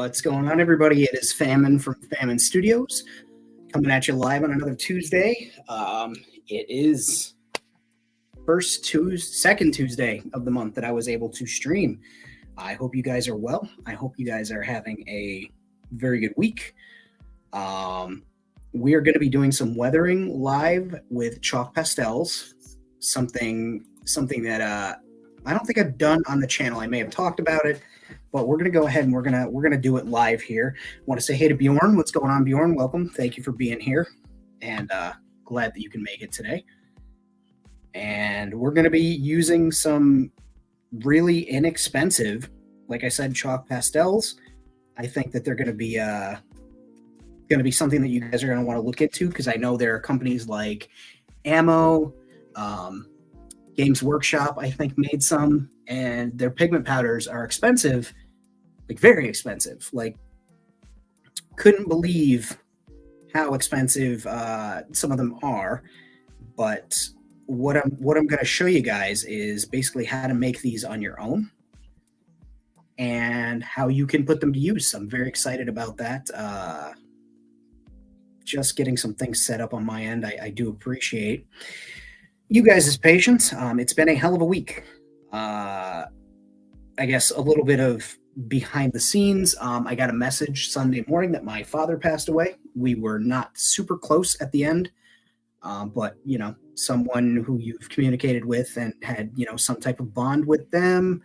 What's going on, everybody? It is Famine from Famine Studios coming at you live on another Tuesday. It is second Tuesday of the month that I was able to stream. I hope you guys are well. I hope you guys are having a very good week. We are going to be doing some weathering live with chalk pastels, something that I don't think I've done on the channel. I may have talked about it, but we're going to go ahead and we're going to do it live here. I want to say hey to Bjorn. What's going on, Bjorn? Welcome. Thank you for being here, and glad that you can make it today. And we're going to be using some really inexpensive, like I said, chalk pastels. I think that they're going to be something that you guys are going to want to look into, because I know there are companies like Ammo, Games Workshop, I think, made some, and their pigment powders are expensive, like very expensive. Like, couldn't believe how expensive some of them are. But what I'm going to show you guys is basically how to make these on your own and how you can put them to use. I'm very excited about that. Just getting some things set up on my end. I do appreciate you guys' patience. It's been a hell of a week. I guess a little bit of behind the scenes. I got a message Sunday morning that my father passed away. We were not super close at the end, but someone who you've communicated with and had some type of bond with them.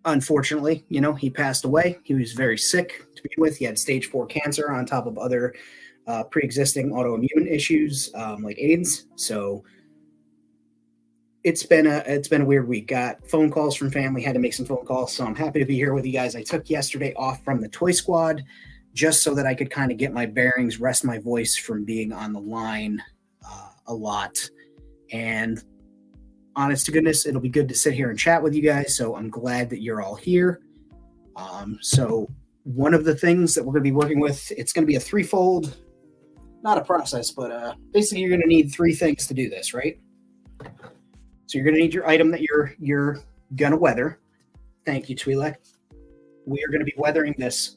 Unfortunately, he passed away. He was very sick to begin with. He had stage 4 cancer on top of other pre-existing autoimmune issues like AIDS. So it's been a weird week. Got phone calls from family, had to make some phone calls. So I'm happy to be here with you guys. I took yesterday off from the Toy Squad just so that I could kind of get my bearings, rest my voice from being on the line a lot. And honest to goodness, it'll be good to sit here and chat with you guys. So I'm glad that you're all here. So one of the things that we're going to be working with, it's going to be a threefold, not a process, but basically you're going to need 3 things to do this, right? So you're going to need your item that you're going to weather. Thank you, Twi'lek. We are going to be weathering this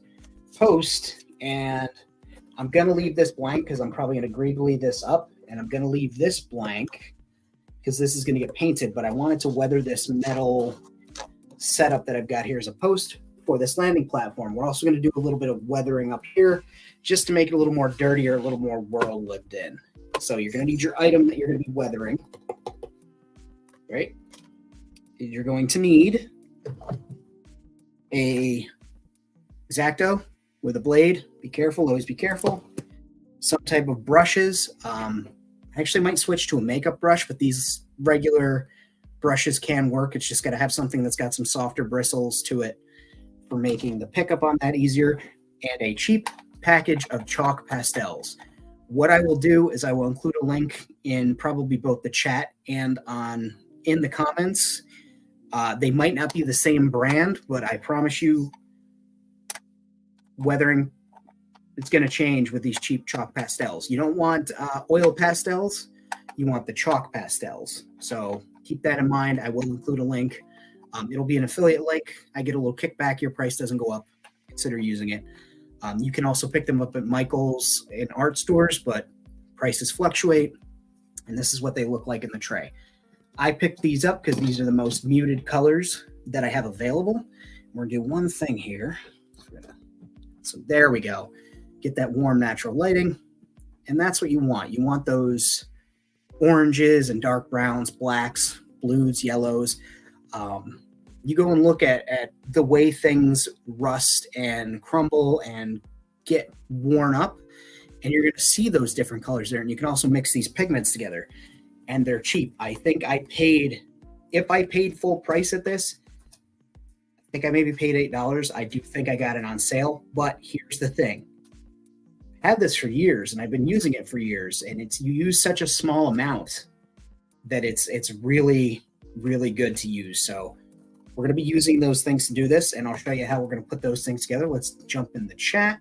post, and I'm going to leave this blank because I'm probably going to greedily this up, and I'm going to leave this blank because this is going to get painted, but I wanted to weather this metal setup that I've got here as a post for this landing platform. We're also going to do a little bit of weathering up here just to make it a little more dirtier, a little more world lived in. So you're going to need your item that you're going to be weathering, right? You're going to need a X-Acto with a blade. Be careful, always be careful. Some type of brushes. I actually might switch to a makeup brush, but these regular brushes can work. It's just got to have something that's got some softer bristles to it for making the pickup on that easier. And a cheap package of chalk pastels. What I will do is I will include a link in probably both the chat and in the comments. They might not be the same brand, but I promise you, weathering, it's going to change with these cheap chalk pastels. You don't want oil pastels. You want the chalk pastels. So keep that in mind. I will include a link. It'll be an affiliate link. I get a little kickback. Your price doesn't go up. Consider using it. You can also pick them up at Michael's in art stores, but prices fluctuate. And this is what they look like in the tray. I picked these up because these are the most muted colors that I have available. We're going to do one thing here. So there we go. Get that warm natural lighting. And that's what you want. You want those oranges and dark browns, blacks, blues, yellows. You go and look at the way things rust and crumble and get worn up, and you're going to see those different colors there. And you can also mix these pigments together, and they're cheap. I think if I paid full price at this, I think I maybe paid $8. I do think I got it on sale, but here's the thing. I had this for years, and I've been using it for years, and you use such a small amount that it's really, really good to use. So we're going to be using those things to do this, and I'll show you how we're going to put those things together. Let's jump in the chat.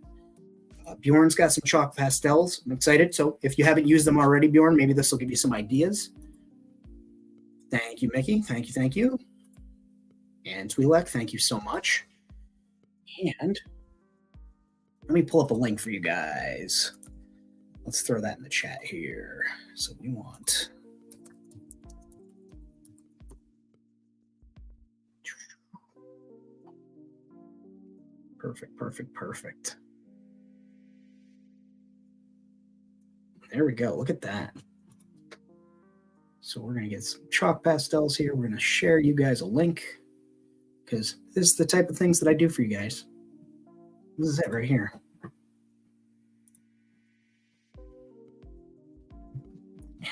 Bjorn's got some chalk pastels. I'm excited. So if you haven't used them already, Bjorn, maybe this will give you some ideas. Thank you, Mickey. Thank you. And Twi'lek, thank you so much. And let me pull up a link for you guys. Let's throw that in the chat here. So we want... Perfect. There we go. Look at that. So we're going to get some chalk pastels here. We're going to share you guys a link because this is the type of things that I do for you guys. This is it right here.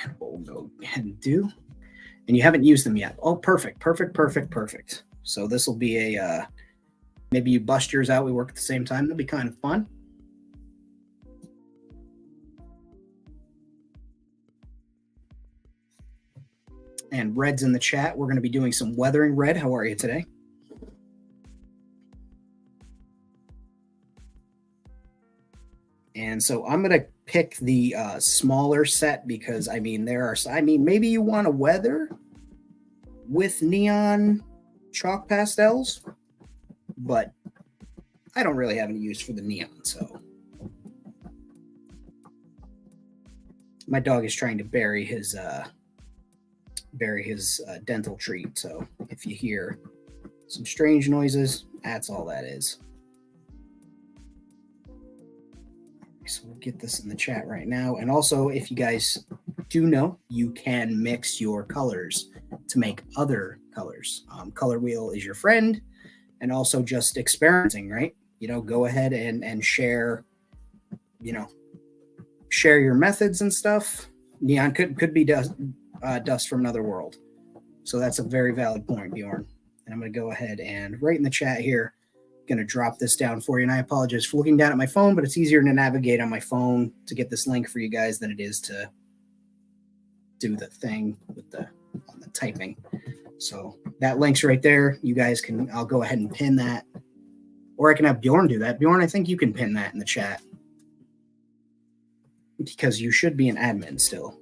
And we'll go ahead and do. And you haven't used them yet. Oh, perfect. So this will be a, maybe you bust yours out. We work at the same time. That'll be kind of fun. And Red's in the chat. We're going to be doing some weathering. Red, how are you today? And so I'm going to pick the smaller set because, I mean, maybe you want to weather with neon chalk pastels, but I don't really have any use for the neon, so. My dog is trying to bury his dental treat, so if you hear some strange noises, that's all that is. So we'll get this in the chat right now. And also, if you guys do know, you can mix your colors to make other colors. Color wheel is your friend, and also just experimenting, right? You know, go ahead and share, you know, share your methods and stuff. Neon could be dust from another world. So that's a very valid point, Bjorn. And I'm going to go ahead and right in the chat here, going to drop this down for you. And I apologize for looking down at my phone, but it's easier to navigate on my phone to get this link for you guys than it is to do the thing with the typing. So that link's right there. You guys can, I'll go ahead and pin that, or I can have Bjorn do that. Bjorn, I think you can pin that in the chat because you should be an admin still.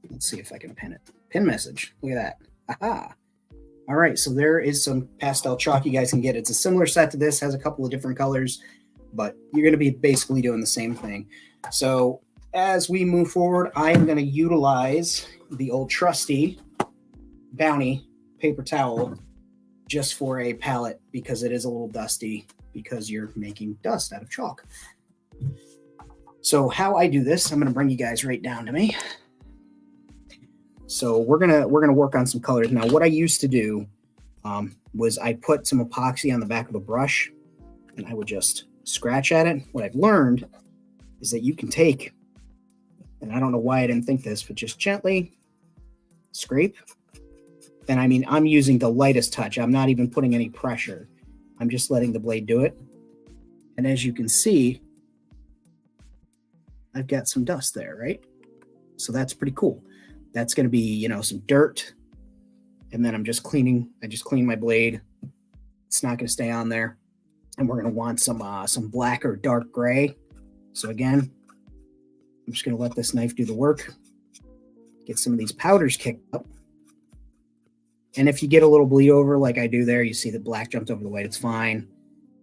Let's see if I can pin it. Pin message. Look at that. Aha. All right. So there is some pastel chalk you guys can get. It's a similar set to this, has a couple of different colors, but you're going to be basically doing the same thing. So as we move forward, I am going to utilize the old trusty Bounty paper towel just for a palette because it is a little dusty because you're making dust out of chalk. So how I do this, I'm going to bring you guys right down to me. So we're gonna work on some colors. Now, what I used to do was I put some epoxy on the back of a brush and I would just scratch at it. What I've learned is that you can take, and I don't know why I didn't think this, but just gently scrape. And I mean, I'm using the lightest touch. I'm not even putting any pressure. I'm just letting the blade do it. And as you can see, I've got some dust there, right? So that's pretty cool. That's going to be, you know, some dirt. And then I'm just cleaning. I just clean my blade. It's not going to stay on there. And we're going to want some black or dark gray. So again, I'm just going to let this knife do the work. Get some of these powders kicked up. And if you get a little bleed over like I do there, you see the black jumped over the white, it's fine.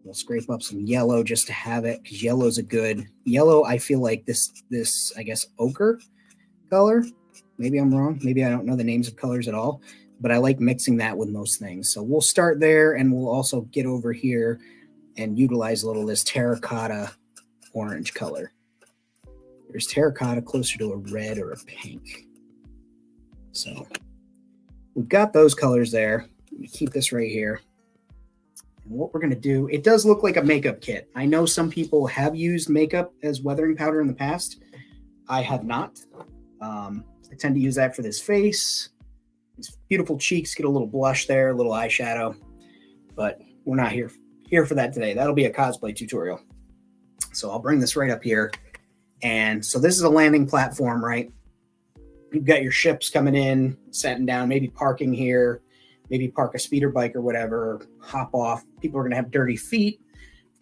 We'll scrape up some yellow just to have it, because yellow is a good yellow. I feel like this, I guess, ochre color. Maybe I'm wrong. Maybe I don't know the names of colors at all, but I like mixing that with most things. So we'll start there, and we'll also get over here and utilize a little of this terracotta orange color. There's terracotta closer to a red or a pink. So we've got those colors there. I'm going to keep this right here. And what we're going to do, it does look like a makeup kit. I know some people have used makeup as weathering powder in the past. I have not. I tend to use that for this face. These beautiful cheeks, get a little blush there, a little eyeshadow. But we're not here for that today. That'll be a cosplay tutorial. So I'll bring this right up here. And so this is a landing platform, right? You've got your ships coming in, setting down, maybe parking here, maybe park a speeder bike or whatever, hop off. People are going to have dirty feet,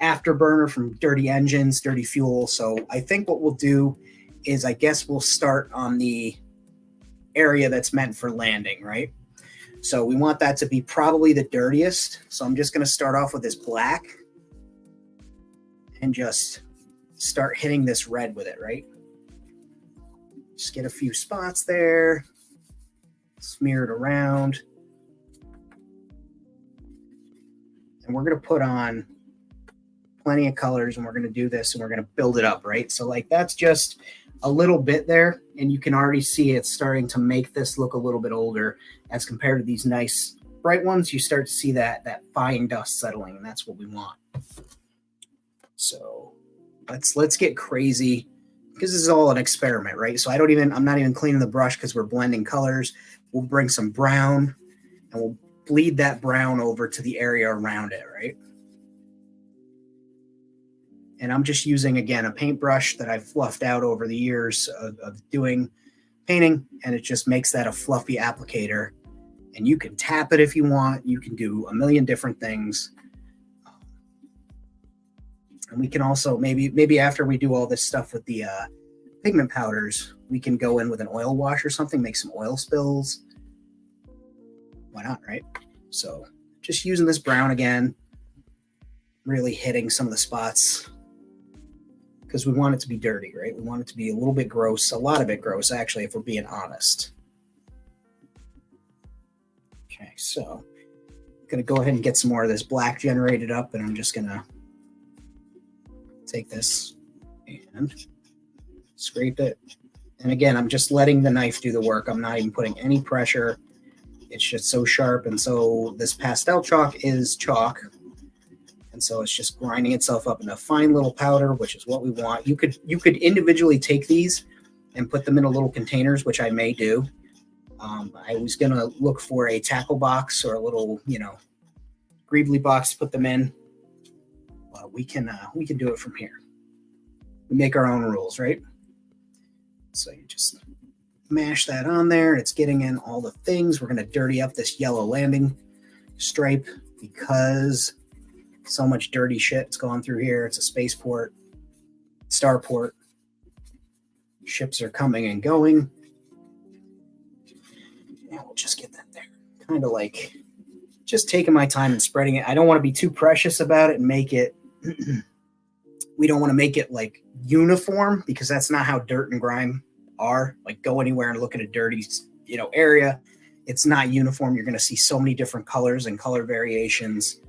afterburner from dirty engines, dirty fuel. So I think what we'll do is I guess we'll start on the area that's meant for landing, right? So we want that to be probably the dirtiest. So I'm just going to start off with this black and just start hitting this red with it, right? Just get a few spots there, smear it around. And we're going to put on plenty of colors, and we're going to do this, and we're going to build it up, right? So like that's just a little bit there, and you can already see it's starting to make this look a little bit older as compared to these nice bright ones. You start to see that fine dust settling, and that's what we want. So let's get crazy, because this is all an experiment, right? So I'm not even cleaning the brush because we're blending colors. We'll bring some brown, and we'll bleed that brown over to the area around it, right? And I'm just using, again, a paintbrush that I've fluffed out over the years of doing painting, and it just makes that a fluffy applicator. And you can tap it if you want. You can do a million different things. And we can also, maybe after we do all this stuff with the pigment powders, we can go in with an oil wash or something, make some oil spills. Why not, right? So just using this brown again, really hitting some of the spots, because we want it to be dirty, right? We want it to be a little bit gross, a lot of it gross, actually, if we're being honest. Okay, so I'm going to go ahead and get some more of this black generated up, and I'm just going to take this and scrape it. And again, I'm just letting the knife do the work. I'm not even putting any pressure. It's just so sharp. And so this pastel chalk is chalk. And so it's just grinding itself up into a fine little powder, which is what we want. You could individually take these and put them in a little containers, which I may do. I was going to look for a tackle box or a little, greebly box to put them in. But we can do it from here. We make our own rules, right? So you just mash that on there. It's getting in all the things. We're going to dirty up this yellow landing stripe because so much dirty shit's going through here. It's a spaceport, starport. Ships are coming and going. And we'll just get that there. Kind of like just taking my time and spreading it. I don't want to be too precious about it and make it, we don't want to make it like uniform, because that's not how dirt and grime are. Like, go anywhere and look at a dirty, area. It's not uniform. You're going to see so many different colors and color variations.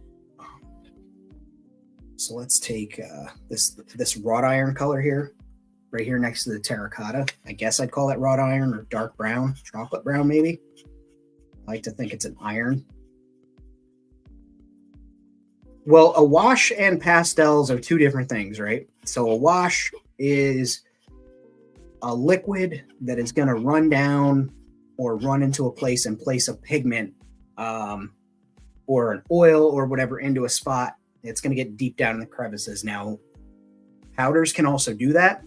So let's take this wrought iron color here, right here next to the terracotta. I guess I'd call that wrought iron, or dark brown, chocolate brown maybe. I like to think it's an iron. Well, a wash and pastels are two different things, right? So a wash is a liquid that is going to run down or run into a place and place a pigment or an oil or whatever into a spot. It's going to get deep down in the crevices. Now, powders can also do that,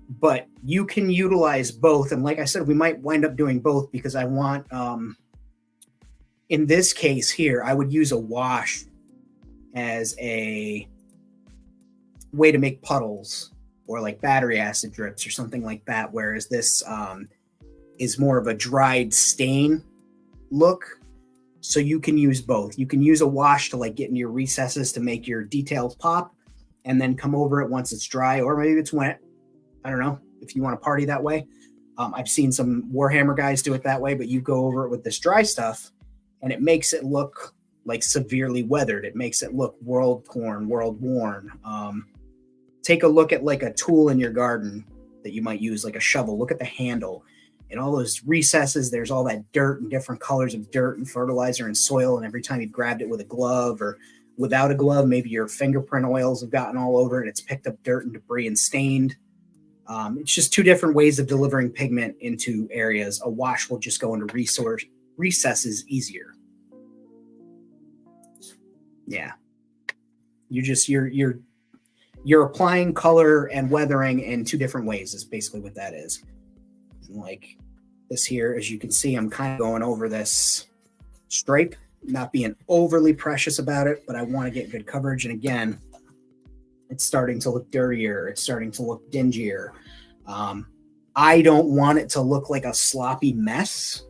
but you can utilize both. And like I said, we might wind up doing both, because I want, in this case here, I would use a wash as a way to make puddles or like battery acid drips or something like that. Whereas this is more of a dried stain look. So you can use both. You can use a wash to like get into your recesses to make your details pop, and then come over it once it's dry, or maybe it's wet. I don't know if you want to party that way. I've seen some Warhammer guys do it that way, but you go over it with this dry stuff, and it makes it look like severely weathered. It makes it look world torn, world worn. Take a look at like a tool in your garden that you might use, like a shovel. Look at the handle and all those recesses. There's all that dirt and different colors of dirt and fertilizer and soil. And every time you grabbed it with a glove or without a glove, maybe your fingerprint oils have gotten all over it. It's picked up dirt and debris and stained. It's just two different ways of delivering pigment into areas. A wash will just go into recesses easier. Yeah. You're applying color and weathering in two different ways is basically what that is. And like this here, as you can see, I'm kind of going over this stripe, not being overly precious about it, but I want to get good coverage. And again, it's starting to look dirtier. It's starting to look dingier. I don't want it to look like a sloppy mess.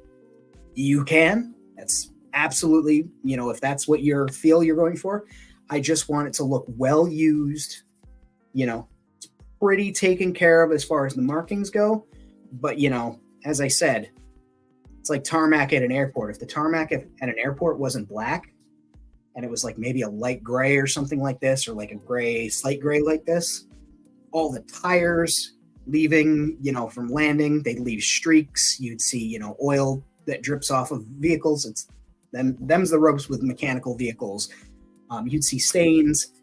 You can. That's absolutely, if that's what you're going for. I just want it to look well used, pretty taken care of as far as the markings go. But, as I said, it's like tarmac at an airport. If the tarmac at an airport wasn't black and it was like maybe a light gray or something like this, or like a gray, slight gray like this, all the tires leaving, from landing, they'd leave streaks. You'd see, oil that drips off of vehicles. It's them's the ropes with mechanical vehicles. You'd see stains,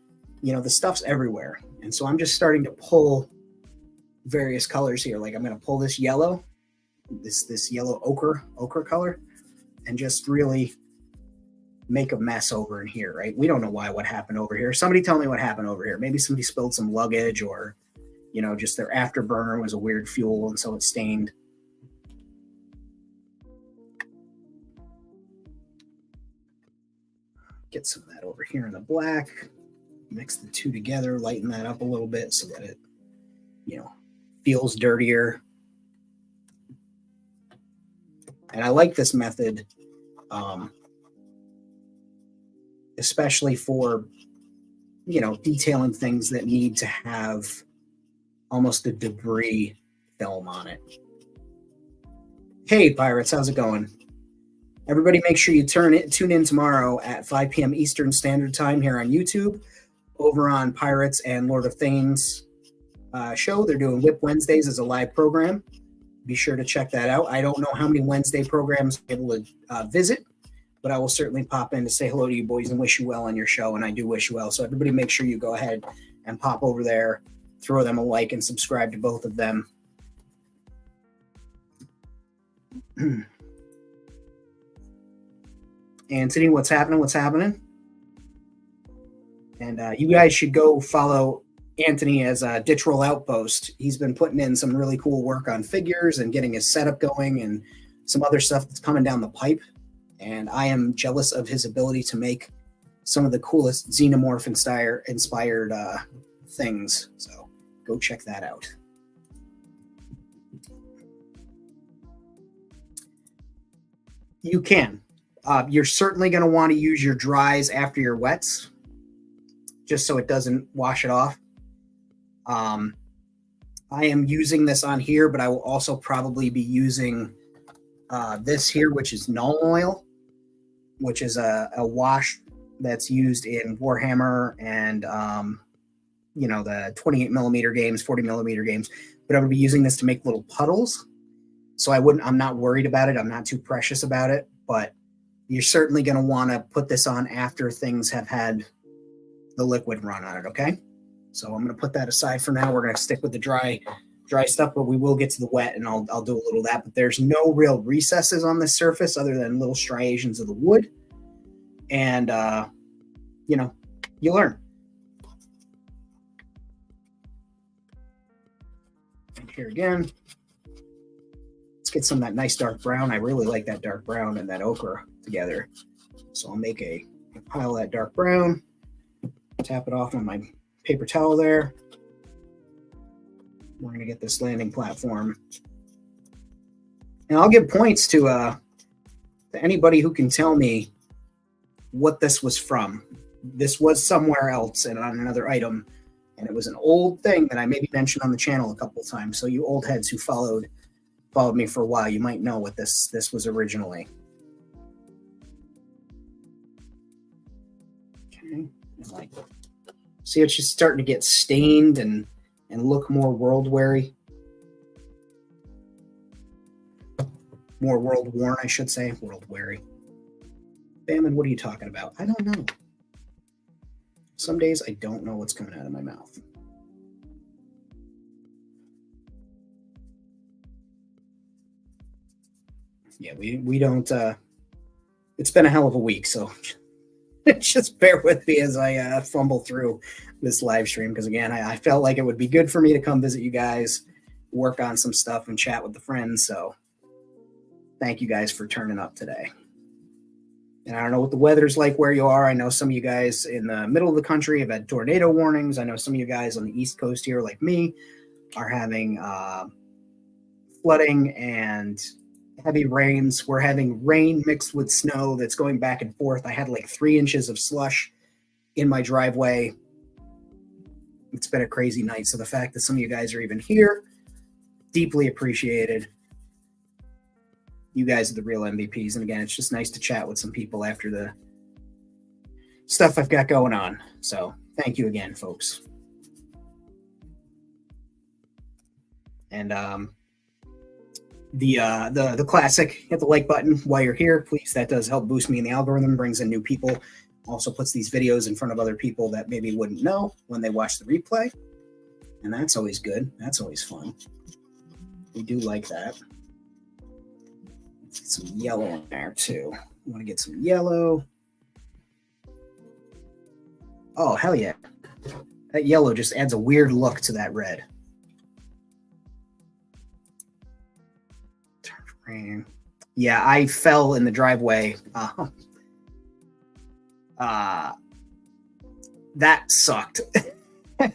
the stuff's everywhere. And so I'm just starting to pull various colors here. Like I'm going to pull this yellow, this yellow ochre color, and just really make a mess over in here, right? We don't know what happened over here. Somebody tell me what happened over here. Maybe somebody spilled some luggage, or, just their afterburner was a weird fuel and so it stained. Get some of that over here in the black. Mix the two together, lighten that up a little bit so that it, feels dirtier. And I like this method, especially for, detailing things that need to have almost a debris film on it. Hey, Pirates, how's it going? Everybody make sure you tune in tomorrow at 5 p.m. Eastern Standard Time here on YouTube, over on Pirates and Lord of Things show. They're doing Whip Wednesdays as a live program. Be sure to check that out. I don't know how many Wednesday programs I'm able to visit, but I will certainly pop in to say hello to you boys and wish you well on your show, and I do wish you well. So everybody make sure you go ahead and pop over there, throw them a like, and subscribe to both of them. Anthony, what's happening? And you guys should go follow Anthony as a Ditch Roll Outpost. He's been putting in some really cool work on figures and getting his setup going and some other stuff that's coming down the pipe. And I am jealous of his ability to make some of the coolest xenomorph inspired things. So go check that out. You can. You're certainly going to want to use your dries after your wets, just so it doesn't wash it off. I am using this on here, but I will also probably be using this here, which is null oil, which is a wash that's used in Warhammer and the 28 millimeter games, 40 millimeter games. But I'm going to be using this to make little puddles. So I'm not worried about it. I'm not too precious about it, but you're certainly going to want to put this on after things have had the liquid run on it. Okay. So I'm going to put that aside for now. We're going to stick with the dry stuff, but we will get to the wet, and I'll do a little of that. But there's no real recesses on this surface other than little striations of the wood. And, you learn. And here again, let's get some of that nice dark brown. I really like that dark brown and that ochre together. So I'll make a pile of that dark brown, tap it off on my paper towel there. We're going to get this landing platform. And I'll give points to anybody who can tell me what this was from. This was somewhere else and on another item. And it was an old thing that I maybe mentioned on the channel a couple of times. So you old heads who followed me for a while, you might know what this was originally. Okay. Like, see, it's just starting to get stained and look more world-weary. More world-worn, I should say. World-weary. Famine, what are you talking about? I don't know. Some days I don't know what's coming out of my mouth. Yeah, we don't... it's been a hell of a week, so just bear with me as I fumble through this live stream, because again, I felt like it would be good for me to come visit you guys, work on some stuff, and chat with the friends. So thank you guys for turning up today. And I don't know what the weather's like where you are. I know some of you guys in the middle of the country have had tornado warnings. I know some of you guys on the East Coast here, like me, are having flooding and heavy rains. We're having rain mixed with snow that's going back and forth. I had like 3 inches of slush in my driveway. It's been a crazy night. So the fact that some of you guys are even here, deeply appreciated. You guys are the real MVPs. And again, it's just nice to chat with some people after the stuff I've got going on. So thank you again, folks. And the classic, hit the like button while you're here, please. That does help boost me in the algorithm, brings in new people, also puts these videos in front of other people that maybe wouldn't know when they watch the replay. And that's always good. That's always fun. We do like that. Let's get some yellow in there too. I want to get some yellow. Oh, hell yeah. That yellow just adds a weird look to that red. Yeah, I fell in the driveway. That sucked. Hey,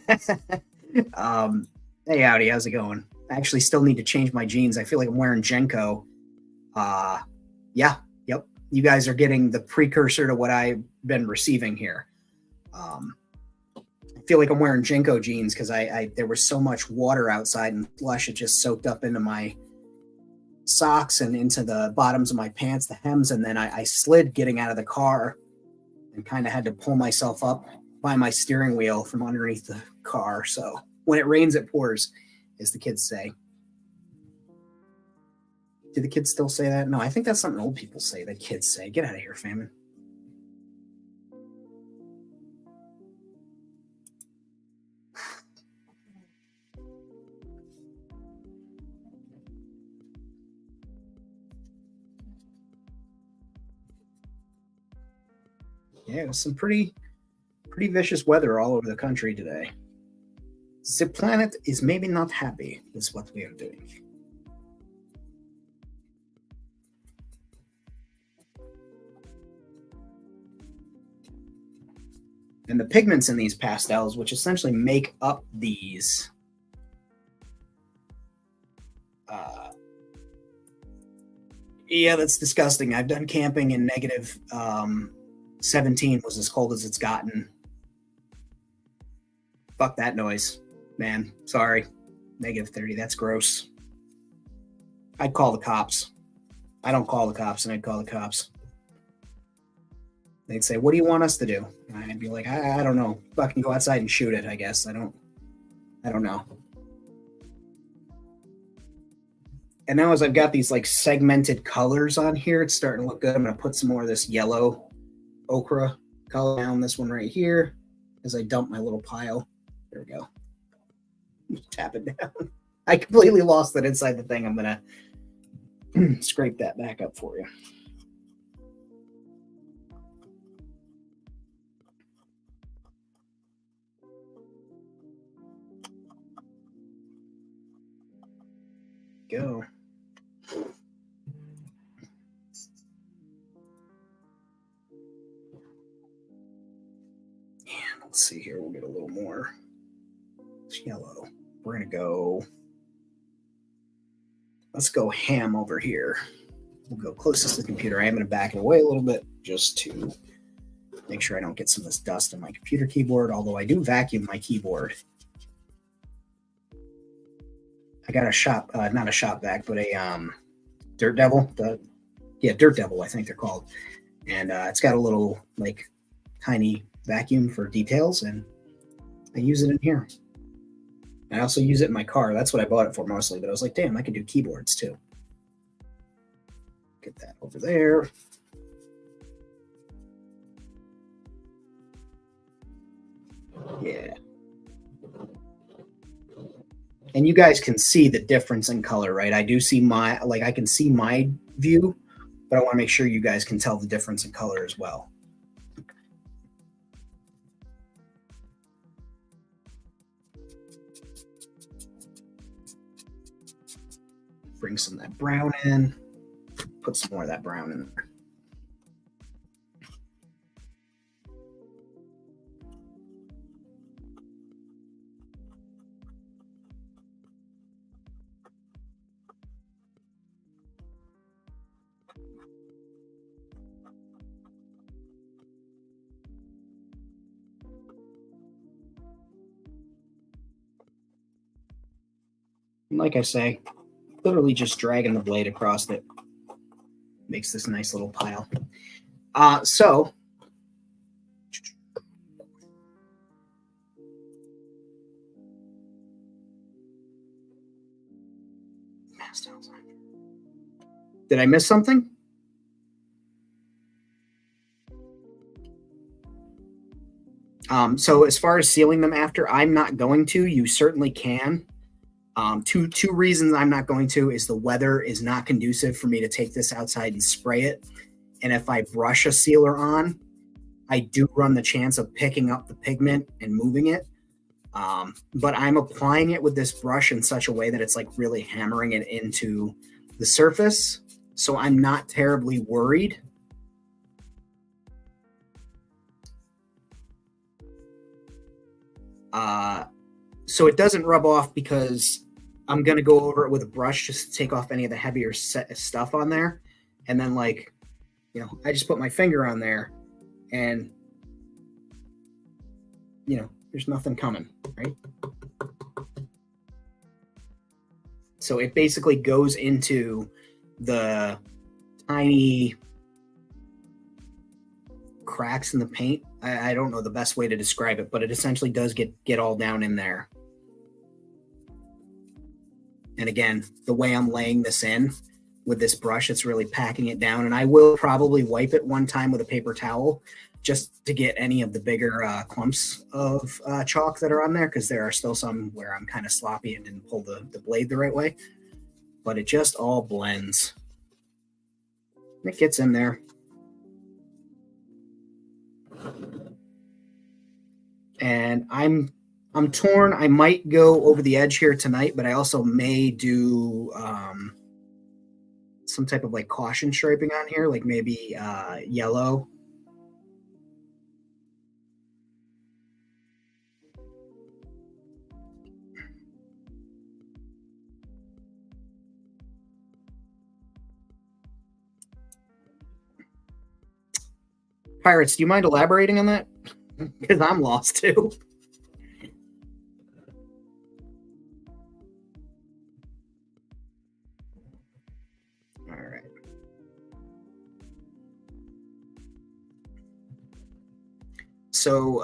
howdy, how's it going? I actually still need to change my jeans. I feel like I'm wearing Jenko. Yeah, yep. You guys are getting the precursor to what I've been receiving here. I feel like I'm wearing Jenko jeans because there was so much water outside and slush, it just soaked up into my socks and into the bottoms of my pants, the hems, and then I slid getting out of the car and kind of had to pull myself up by my steering wheel from underneath the car. So when it rains, it pours, as the kids say. Do the kids still say that? No, I think that's something old people say, that kids say. Get out of here, famine. Yeah, it was some pretty vicious weather all over the country today. The planet is maybe not happy with what we are doing. And the pigments in these pastels, which essentially make up these yeah, that's disgusting. I've done camping in negative 17 was as cold as it's gotten. Fuck that noise, man. Sorry. Negative 30. That's gross. I'd call the cops. I don't call the cops, and I'd call the cops. They'd say, what do you want us to do? And I'd be like, I don't know. Fucking go outside and shoot it, I guess. I don't know. And now as I've got these like segmented colors on here, it's starting to look good. I'm going to put some more of this yellow ochre color down this one right here as I dump my little pile. There we go. Tap it down. I completely lost it inside the thing. I'm going to scrape that back up for you. Go. And let's see here. We'll get a little more. It's yellow. We're going to go. Let's go ham over here. We'll go closest to the computer. I am going to back it away a little bit just to make sure I don't get some of this dust on my computer keyboard, although I do vacuum my keyboard. I got a shop, not a shop vac, but a Dirt Devil. Dirt Devil, I think they're called. And it's got a little, like, tiny vacuum for details, and I use it in here. I also use it in my car. That's what I bought it for mostly, but I was like, damn, I can do keyboards too. Get that over there. Yeah. And you guys can see the difference in color, right? I do see I can see my view, but I want to make sure you guys can tell the difference in color as well. Bring some of that brown in. Put some more of that brown in there. And like I say, literally just dragging the blade across it makes this nice little pile. So did I miss something? So as far as sealing them after, I'm not going to. You certainly can. Two reasons I'm not going to is the weather is not conducive for me to take this outside and spray it. And if I brush a sealer on, I do run the chance of picking up the pigment and moving it. But I'm applying it with this brush in such a way that it's like really hammering it into the surface. So I'm not terribly worried. So it doesn't rub off because I'm going to go over it with a brush just to take off any of the heavier stuff on there. And then like, you know, I just put my finger on there and, you know, there's nothing coming, right? So it basically goes into the tiny cracks in the paint. I don't know the best way to describe it, but it essentially does get all down in there. And again, the way I'm laying this in with this brush, it's really packing it down. And I will probably wipe it one time with a paper towel just to get any of the bigger clumps of chalk that are on there, because there are still some where I'm kind of sloppy and didn't pull the blade the right way. But it just all blends. It gets in there. And I'm torn. I might go over the edge here tonight, but I also may do some type of like caution striping on here, like maybe yellow. Pirates, do you mind elaborating on that? Because I'm lost too. All right. So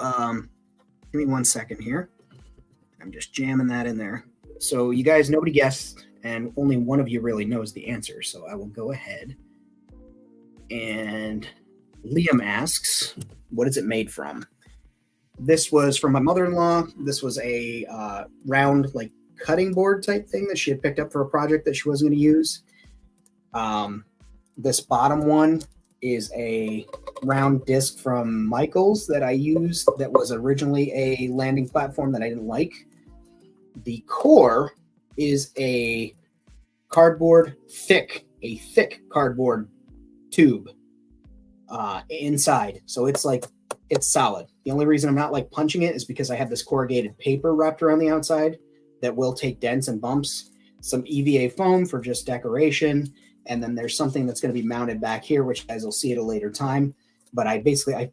give me 1 second here. I'm just jamming that in there. So you guys, nobody guessed, and only one of you really knows the answer. So I will go ahead. And Liam asks, what is it made from? This was from my mother-in-law. This was a round, like, cutting board type thing that she had picked up for a project that she wasn't going to use. This bottom one is a round disc from Michaels that I used that was originally a landing platform that I didn't like. The core is a thick cardboard tube inside. So it's solid. The only reason I'm not like punching it is because I have this corrugated paper wrapped around the outside that will take dents and bumps, some EVA foam for just decoration, and then there's something that's going to be mounted back here, which you guys will see at a later time. But I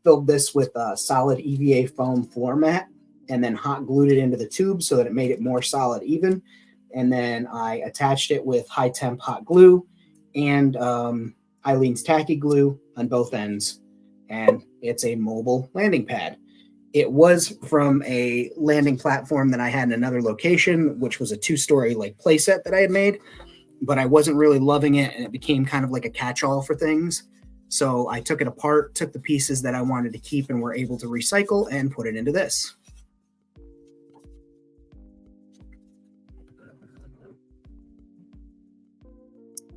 filled this with a solid EVA foam floor mat and then hot glued it into the tube so that it made it more solid even. And then I attached it with high temp hot glue and Eileen's tacky glue on both ends. And it's a mobile landing pad. It was from a landing platform that I had in another location, which was a 2-story like playset that I had made, but I wasn't really loving it, and it became kind of like a catch-all for things. So I took it apart, took the pieces that I wanted to keep and were able to recycle and put it into this.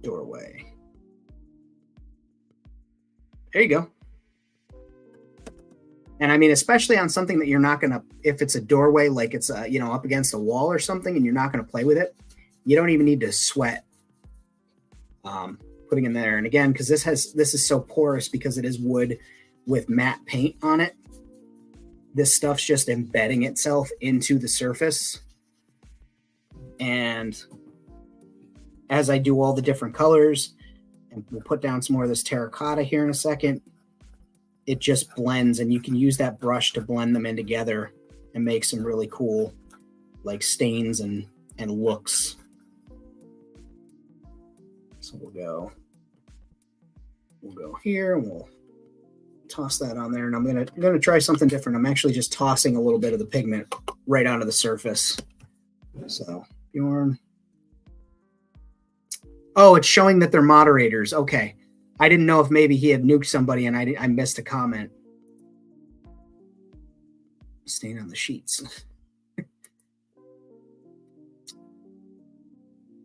Doorway. There you go. And I mean, especially on something that you're not going to, if it's a doorway, like it's up against a wall or something, and you're not going to play with it, you don't even need to sweat putting in there. And again, because this is so porous because it is wood with matte paint on it, this stuff's just embedding itself into the surface. And as I do all the different colors, and we'll put down some more of this terracotta here in a second, it just blends, and you can use that brush to blend them in together and make some really cool like stains and looks So we'll go here and we'll toss that on there. And I'm gonna try something different. I'm actually just tossing a little bit of the pigment right onto the surface. So Bjorn. Oh, it's showing that they're moderators. Okay. I didn't know if maybe he had nuked somebody and I missed a comment. Stain on the sheets.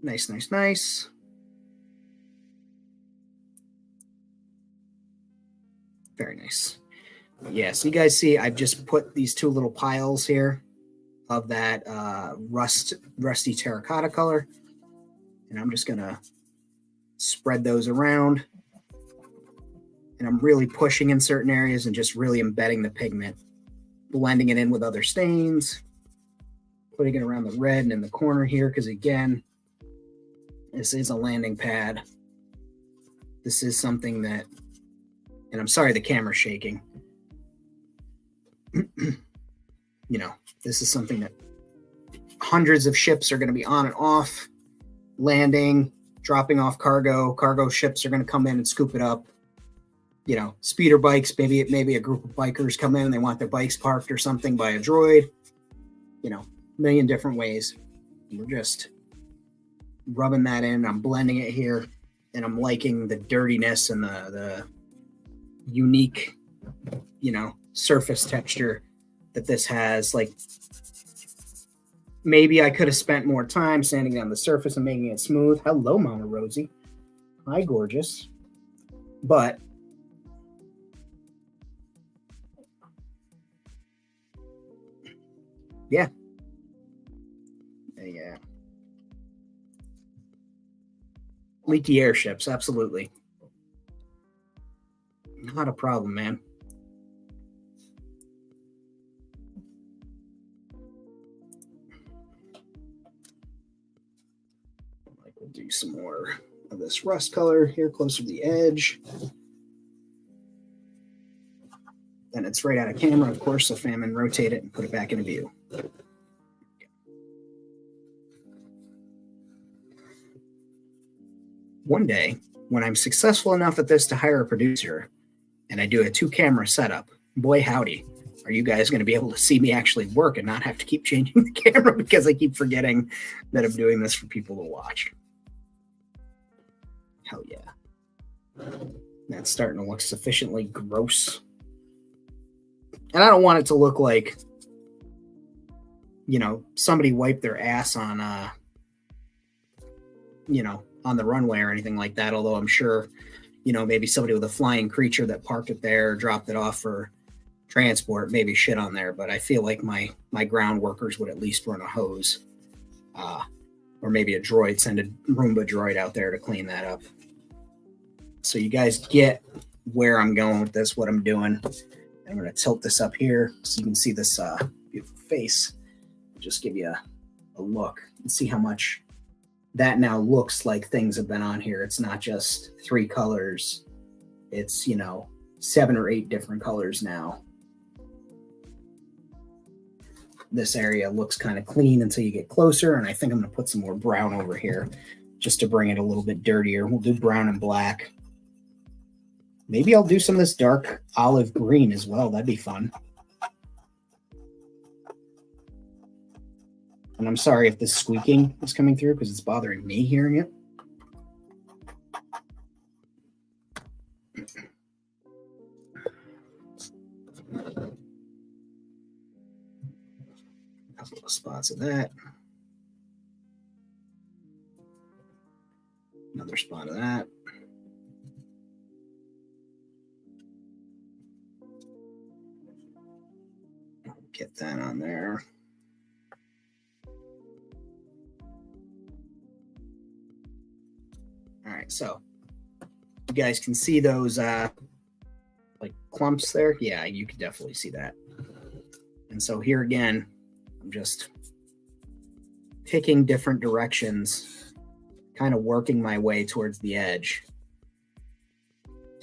Nice, nice, nice. Very nice. Yeah, so you guys see I've just put these two little piles here of that rusty terracotta color. And I'm just going to spread those around. And I'm really pushing in certain areas and just really embedding the pigment, blending it in with other stains, putting it around the red and in the corner here, because again, this is a landing pad. This is something that, and I'm sorry the camera's shaking. You know, this is something that hundreds of ships are going to be on and off, landing, dropping off cargo. Cargo ships are going to come in and scoop it up. You know, speeder bikes, maybe a group of bikers come in and they want their bikes parked or something by a droid. You know, a million different ways. We're just rubbing that in. I'm blending it here, and I'm liking the dirtiness and the unique, you know, surface texture that this has. Like, maybe I could have spent more time sanding down the surface and making it smooth. Hello, Mama Rosie. Hi, gorgeous. But yeah. Yeah. Leaky airships, absolutely. Not a problem, man. Like, we'll do some more of this rust color here closer to the edge. Then it's right out of camera, of course, so Famine, rotate it and put it back into view. One day, when I'm successful enough at this to hire a producer and I do a 2-camera setup, boy howdy, are you guys going to be able to see me actually work and not have to keep changing the camera because I keep forgetting that I'm doing this for people to watch. Hell yeah. That's starting to look sufficiently gross. And I don't want it to look like, you know, somebody wiped their ass on, you know, on the runway or anything like that. Although I'm sure, you know, maybe somebody with a flying creature that parked it there, dropped it off for transport, maybe shit on there. But I feel like my ground workers would at least run a hose, or maybe a droid, send a Roomba droid out there to clean that up. So you guys get where I'm going with this, what I'm doing. I'm going to tilt this up here so you can see this beautiful face. Just give you a look and see how much that now looks like things have been on here. It's not just 3 colors. It's, you know, 7 or 8 different colors now. This area looks kind of clean until you get closer, and I think I'm going to put some more brown over here just to bring it a little bit dirtier. We'll do brown and black. Maybe I'll do some of this dark olive green as well. That'd be fun. And I'm sorry if this squeaking is coming through because it's bothering me hearing it. A couple of spots of that. Another spot of that. Get that on there. All right, so you guys can see those like clumps there. Yeah, you can definitely see that. And so here again, I'm just picking different directions, kind of working my way towards the edge.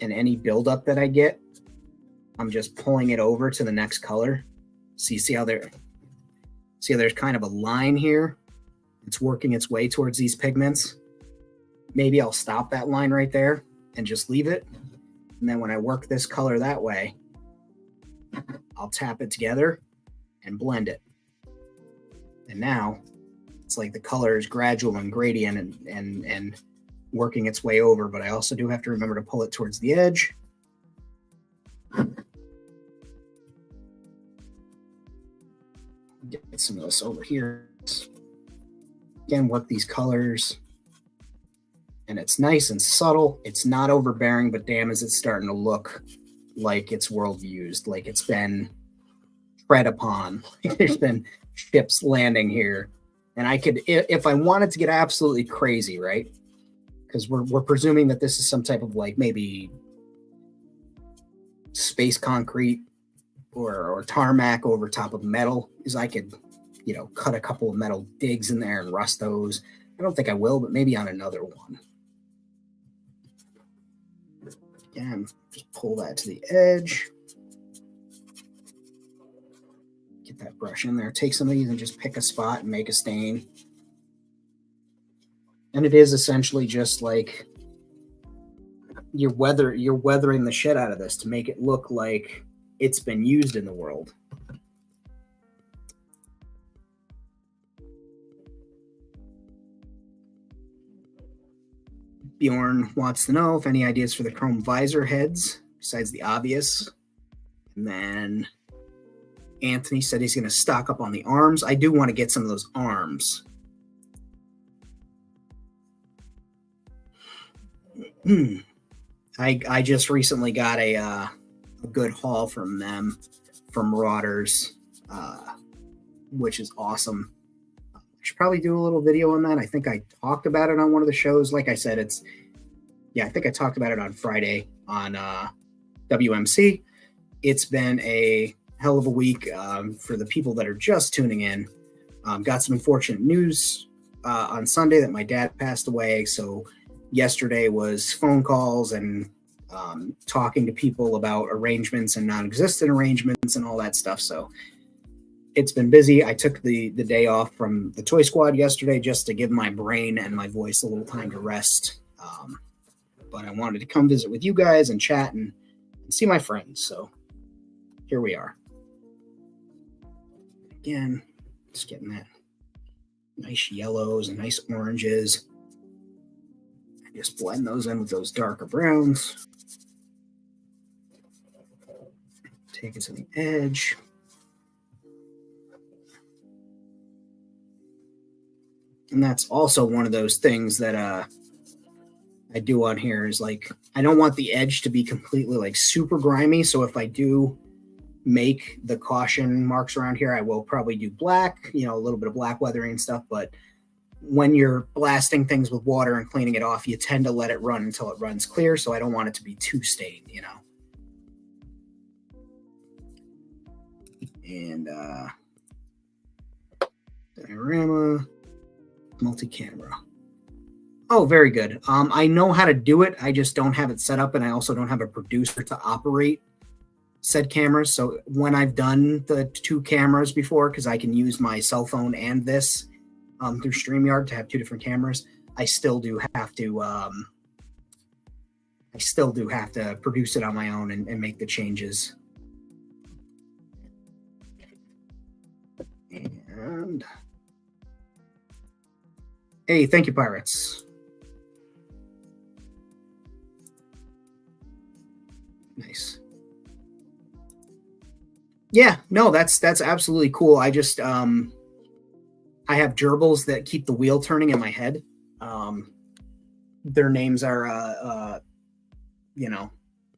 And any buildup that I get, I'm just pulling it over to the next color. So you see how there's kind of a line here. It's working its way towards these pigments. maybe I'll stop that line right there and just leave it. And then when I work this color that way, I'll tap it together and blend it. And now it's like the color is gradual and gradient and working its way over, but I also do have to remember to pull it towards the edge. Get some of this over here. Again, work these colors. And it's nice and subtle. It's not overbearing, but damn, is it starting to look like it's world used, like it's been tread upon. There's been ships landing here. And I could, if I wanted to get absolutely crazy, right? Because we're presuming that this is some type of like maybe space concrete or tarmac over top of metal, is I could, you know, cut a couple of metal digs in there and rust those. I don't think I will, but maybe on another one. Again, just pull that to the edge. Get that brush in there. Take some of these and just pick a spot and make a stain. And it is essentially just like you're weathering the shit out of this to make it look like it's been used in the world. Bjorn wants to know if any ideas for the chrome visor heads besides the obvious. And then Anthony said he's going to stock up on the arms. I do want to get some of those arms. I just recently got a good haul from them, from Marauders, which is awesome. I should probably do a little video on that. I think I talked about it on one of the shows. Like I said, I think I talked about it on Friday on WMC. It's been a hell of a week for the people that are just tuning in. Got some unfortunate news on Sunday that my dad passed away. So yesterday was phone calls and talking to people about arrangements and non-existent arrangements and all that stuff. So it's been busy. I took the day off from the Toy Squad yesterday just to give my brain and my voice a little time to rest. But I wanted to come visit with you guys and chat and see my friends. So here we are. Again, just getting that nice yellows and nice oranges. I just blend those in with those darker browns. Take it to the edge. And that's also one of those things that I do on here is like, I don't want the edge to be completely like super grimy. So if I do make the caution marks around here, I will probably do black, you know, a little bit of black weathering and stuff. But when you're blasting things with water and cleaning it off, you tend to let it run until it runs clear. So I don't want it to be too stained, you know. And diorama, multi-camera. Oh, very good. I know how to do it. I just don't have it set up, and I also don't have a producer to operate said cameras. So when I've done the 2 cameras before, because I can use my cell phone and this through StreamYard to have 2 different cameras, I still do have to produce it on my own and make the changes. And hey, thank you, Pirates. Nice. Yeah, no, that's absolutely cool. I just I have gerbils that keep the wheel turning in my head. Their names are you know,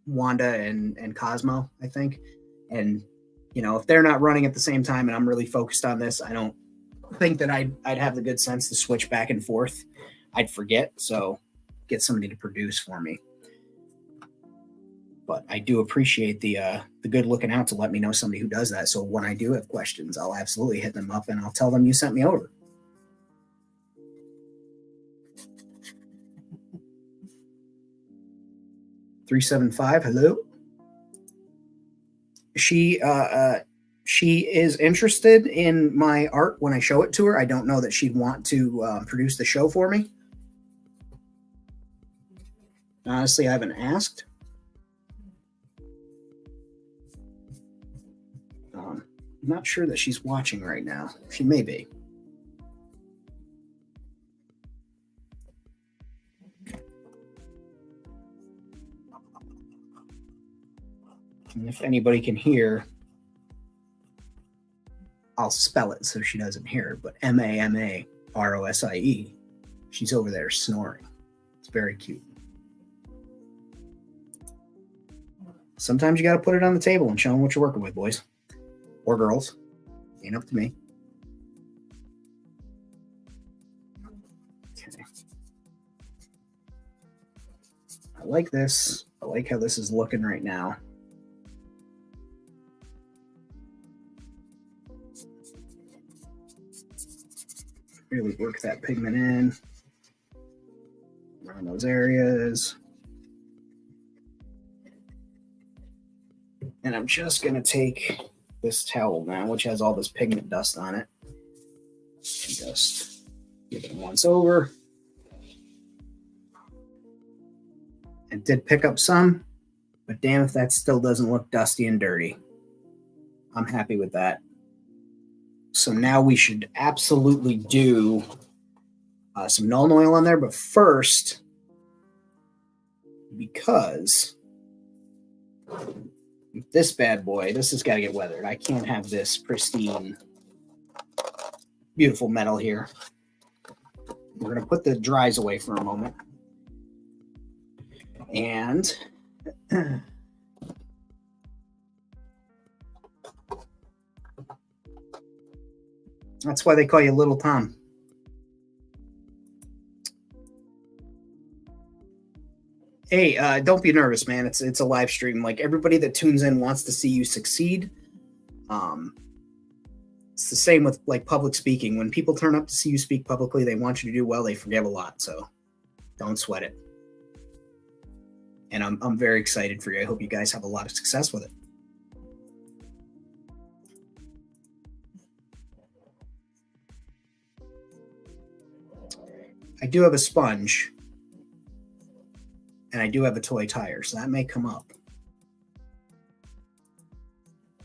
Wanda and Cosmo, I think. And you know, if they're not running at the same time and I'm really focused on this, I don't think that I'd have the good sense to switch back and forth. I'd forget. So get somebody to produce for me. But I do appreciate the good looking out to let me know somebody who does that. So when I do have questions, I'll absolutely hit them up and I'll tell them you sent me over. $375. Hello. She is interested in my art when I show it to her. I don't know that she'd want to produce the show for me. Honestly, I haven't asked. I'm not sure that she's watching right now. She may be. And if anybody can hear, I'll spell it so she doesn't hear it, but Mamarosie. She's over there snoring. It's very cute. Sometimes you got to put it on the table and show them what you're working with, boys or girls. Ain't up to me. Okay. I like this. I like how this is looking right now. Really work that pigment in around those areas. And I'm just going to take this towel now, which has all this pigment dust on it, and just give it a once over. It did pick up some, but damn if that still doesn't look dusty and dirty. I'm happy with that. So now we should absolutely do some Nuln Oil on there, but first, because this bad boy, this has got to get weathered. I can't have this pristine, beautiful metal here. We're going to put the dries away for a moment. And that's why they call you Little Tom. Hey, don't be nervous, man. It's a live stream. Like, everybody that tunes in wants to see you succeed. It's the same with like public speaking. When people turn up to see you speak publicly, they want you to do well. They forgive a lot, so don't sweat it. And I'm very excited for you. I hope you guys have a lot of success with it. I do have a sponge, and I do have a toy tire, so that may come up.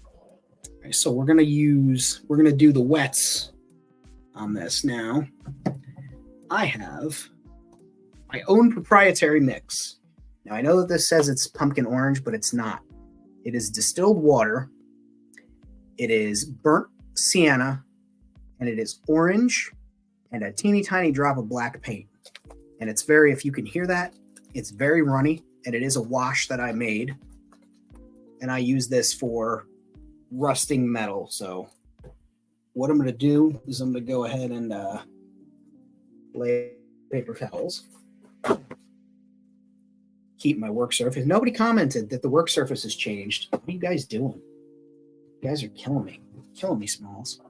All right, so we're gonna do the wets on this now. I have my own proprietary mix. Now I know that this says it's pumpkin orange, but it's not. It is distilled water. It is burnt sienna, and it is orange and a teeny tiny drop of black paint. And it's very, if you can hear that, it's very runny, and it is a wash that I made. And I use this for rusting metal. So what I'm going to do is I'm going to go ahead and lay paper towels. Keep my work surface. Nobody commented that the work surface has changed. What are you guys doing? You guys are killing me. Killing me, Smalls.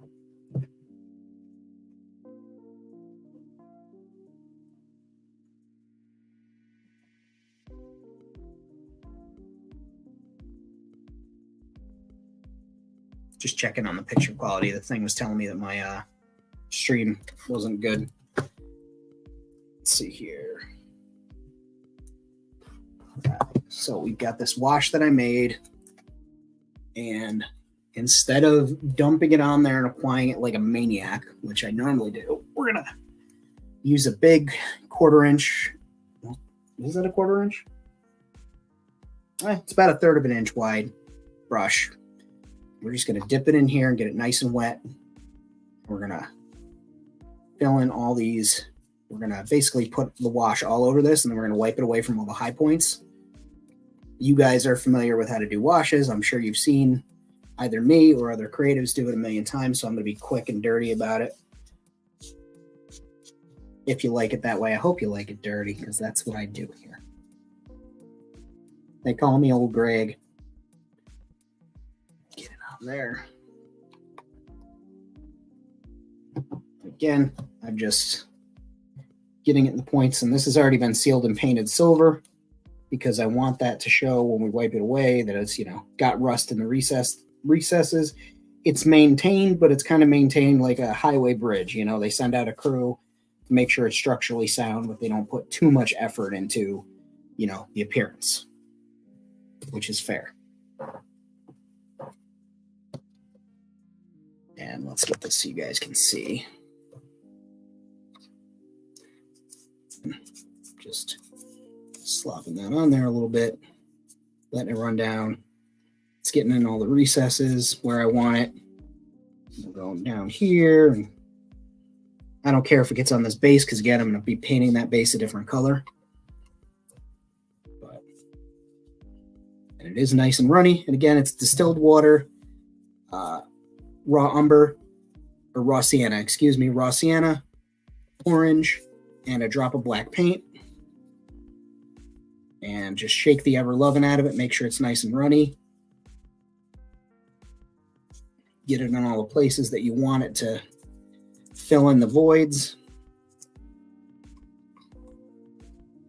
Just checking on the picture quality. The thing was telling me that my stream wasn't good. Let's see here. So we've got this wash that I made, and instead of dumping it on there and applying it like a maniac, which I normally do, we're going to use a big 1/4 inch. Is that a 1/4 inch? It's about 1/3 of an inch wide brush. We're just going to dip it in here and get it nice and wet. We're going to fill in all these. We're going to basically put the wash all over this, and then we're going to wipe it away from all the high points. You guys are familiar with how to do washes. I'm sure you've seen either me or other creatives do it a million times, so I'm going to be quick and dirty about it. If you like it that way, I hope you like it dirty, because that's what I do here. They call me Old Greg. Get it out there. Again, I'm just getting it in the points, and this has already been sealed and painted silver because I want that to show when we wipe it away that it's, got rust in the recesses. It's maintained, but it's kind of maintained like a highway bridge. They send out a crew to make sure it's structurally sound, but they don't put too much effort into you know, the appearance, which is fair. And let's get this so you guys can see. Just slopping that on there a little bit, letting it run down. It's getting in all the recesses where I want it. I'm going down here. And I don't care if it gets on this base because, again, I'm going to be painting that base a different color. And it is nice and runny. And again, it's distilled water, raw umber, or raw sienna, excuse me, raw sienna, orange, and a drop of black paint. And just shake the ever-loving out of it. Make sure it's nice and runny. Get it in all the places that you want it to fill in the voids.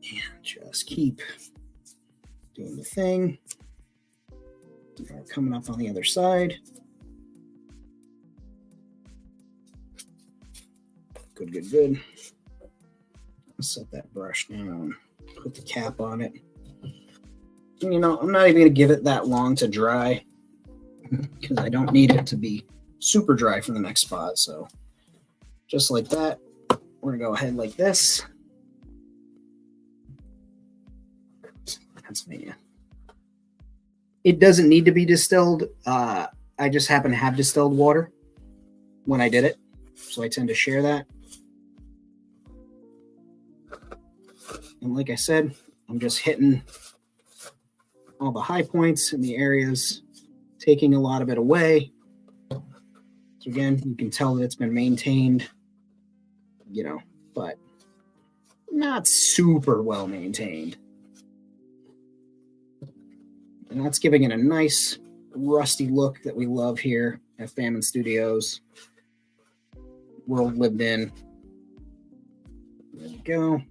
And just keep doing the thing. Now coming up on the other side. Good, good, good. Set that brush down. Put the cap on it. And, you know, I'm not even going to give it that long to dry because I don't need it to be super dry for the next spot. So just like that, we're going to go ahead like this. Pennsylvania. It doesn't need to be distilled. I just happen to have distilled water when I did it, so I tend to share that. And like I said, I'm just hitting all the high points in the areas, taking a lot of it away. So again, you can tell that it's been maintained, you know, but not super well maintained. And that's giving it a nice rusty look that we love here at Famine Studios. World lived in. There we go.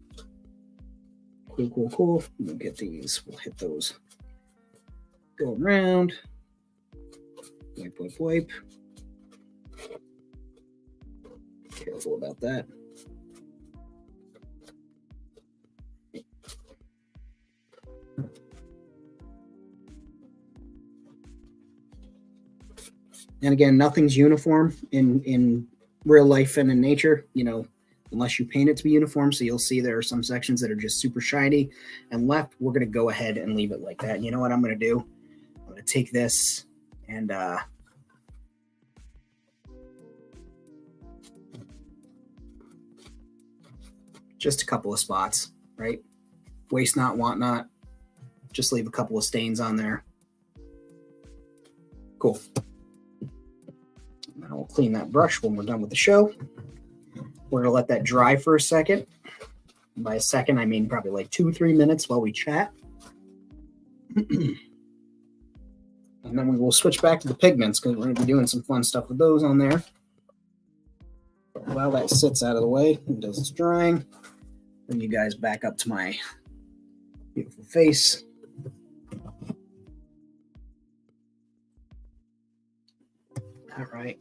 Cool, cool, cool. We'll get these. We'll hit those. Go around. Wipe, wipe, wipe. Careful about that. And again, nothing's uniform in real life and in nature, you know, unless you paint it to be uniform. So you'll see there are some sections that are just super shiny and left. We're going to go ahead and leave it like that. You know what I'm going to do? I'm going to take this and just a couple of spots, right? Waste not, want not. Just leave a couple of stains on there. Cool. Now we'll clean that brush when we're done with the show. We're going to let that dry for a second. And by a second, I mean probably like 2-3 minutes while we chat. And then we will switch back to the pigments because we're going to be doing some fun stuff with those on there. But while that sits out of the way and does its drying, bring you guys back up to my beautiful face. All right.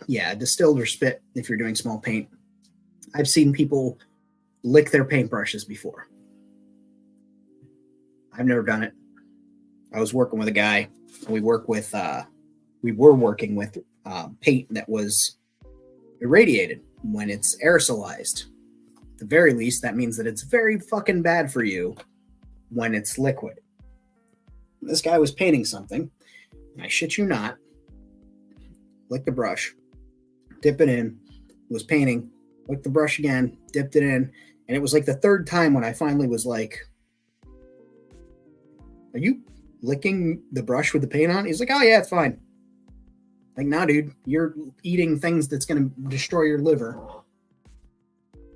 Yeah, distilled or spit if you're doing small paint. I've seen people lick their paintbrushes before. I've never done it. I was working with a guy. We were working with paint that was irradiated when it's aerosolized. At the very least, that means that it's very fucking bad for you when it's liquid. This guy was painting something, and I shit you not, lick the brush, dip it in, was painting, lick the brush again, dipped it in, and it was like the third time when I finally was like, are you licking the brush with the paint on? He's like, oh yeah, it's fine. Like, nah, dude, you're eating things that's going to destroy your liver.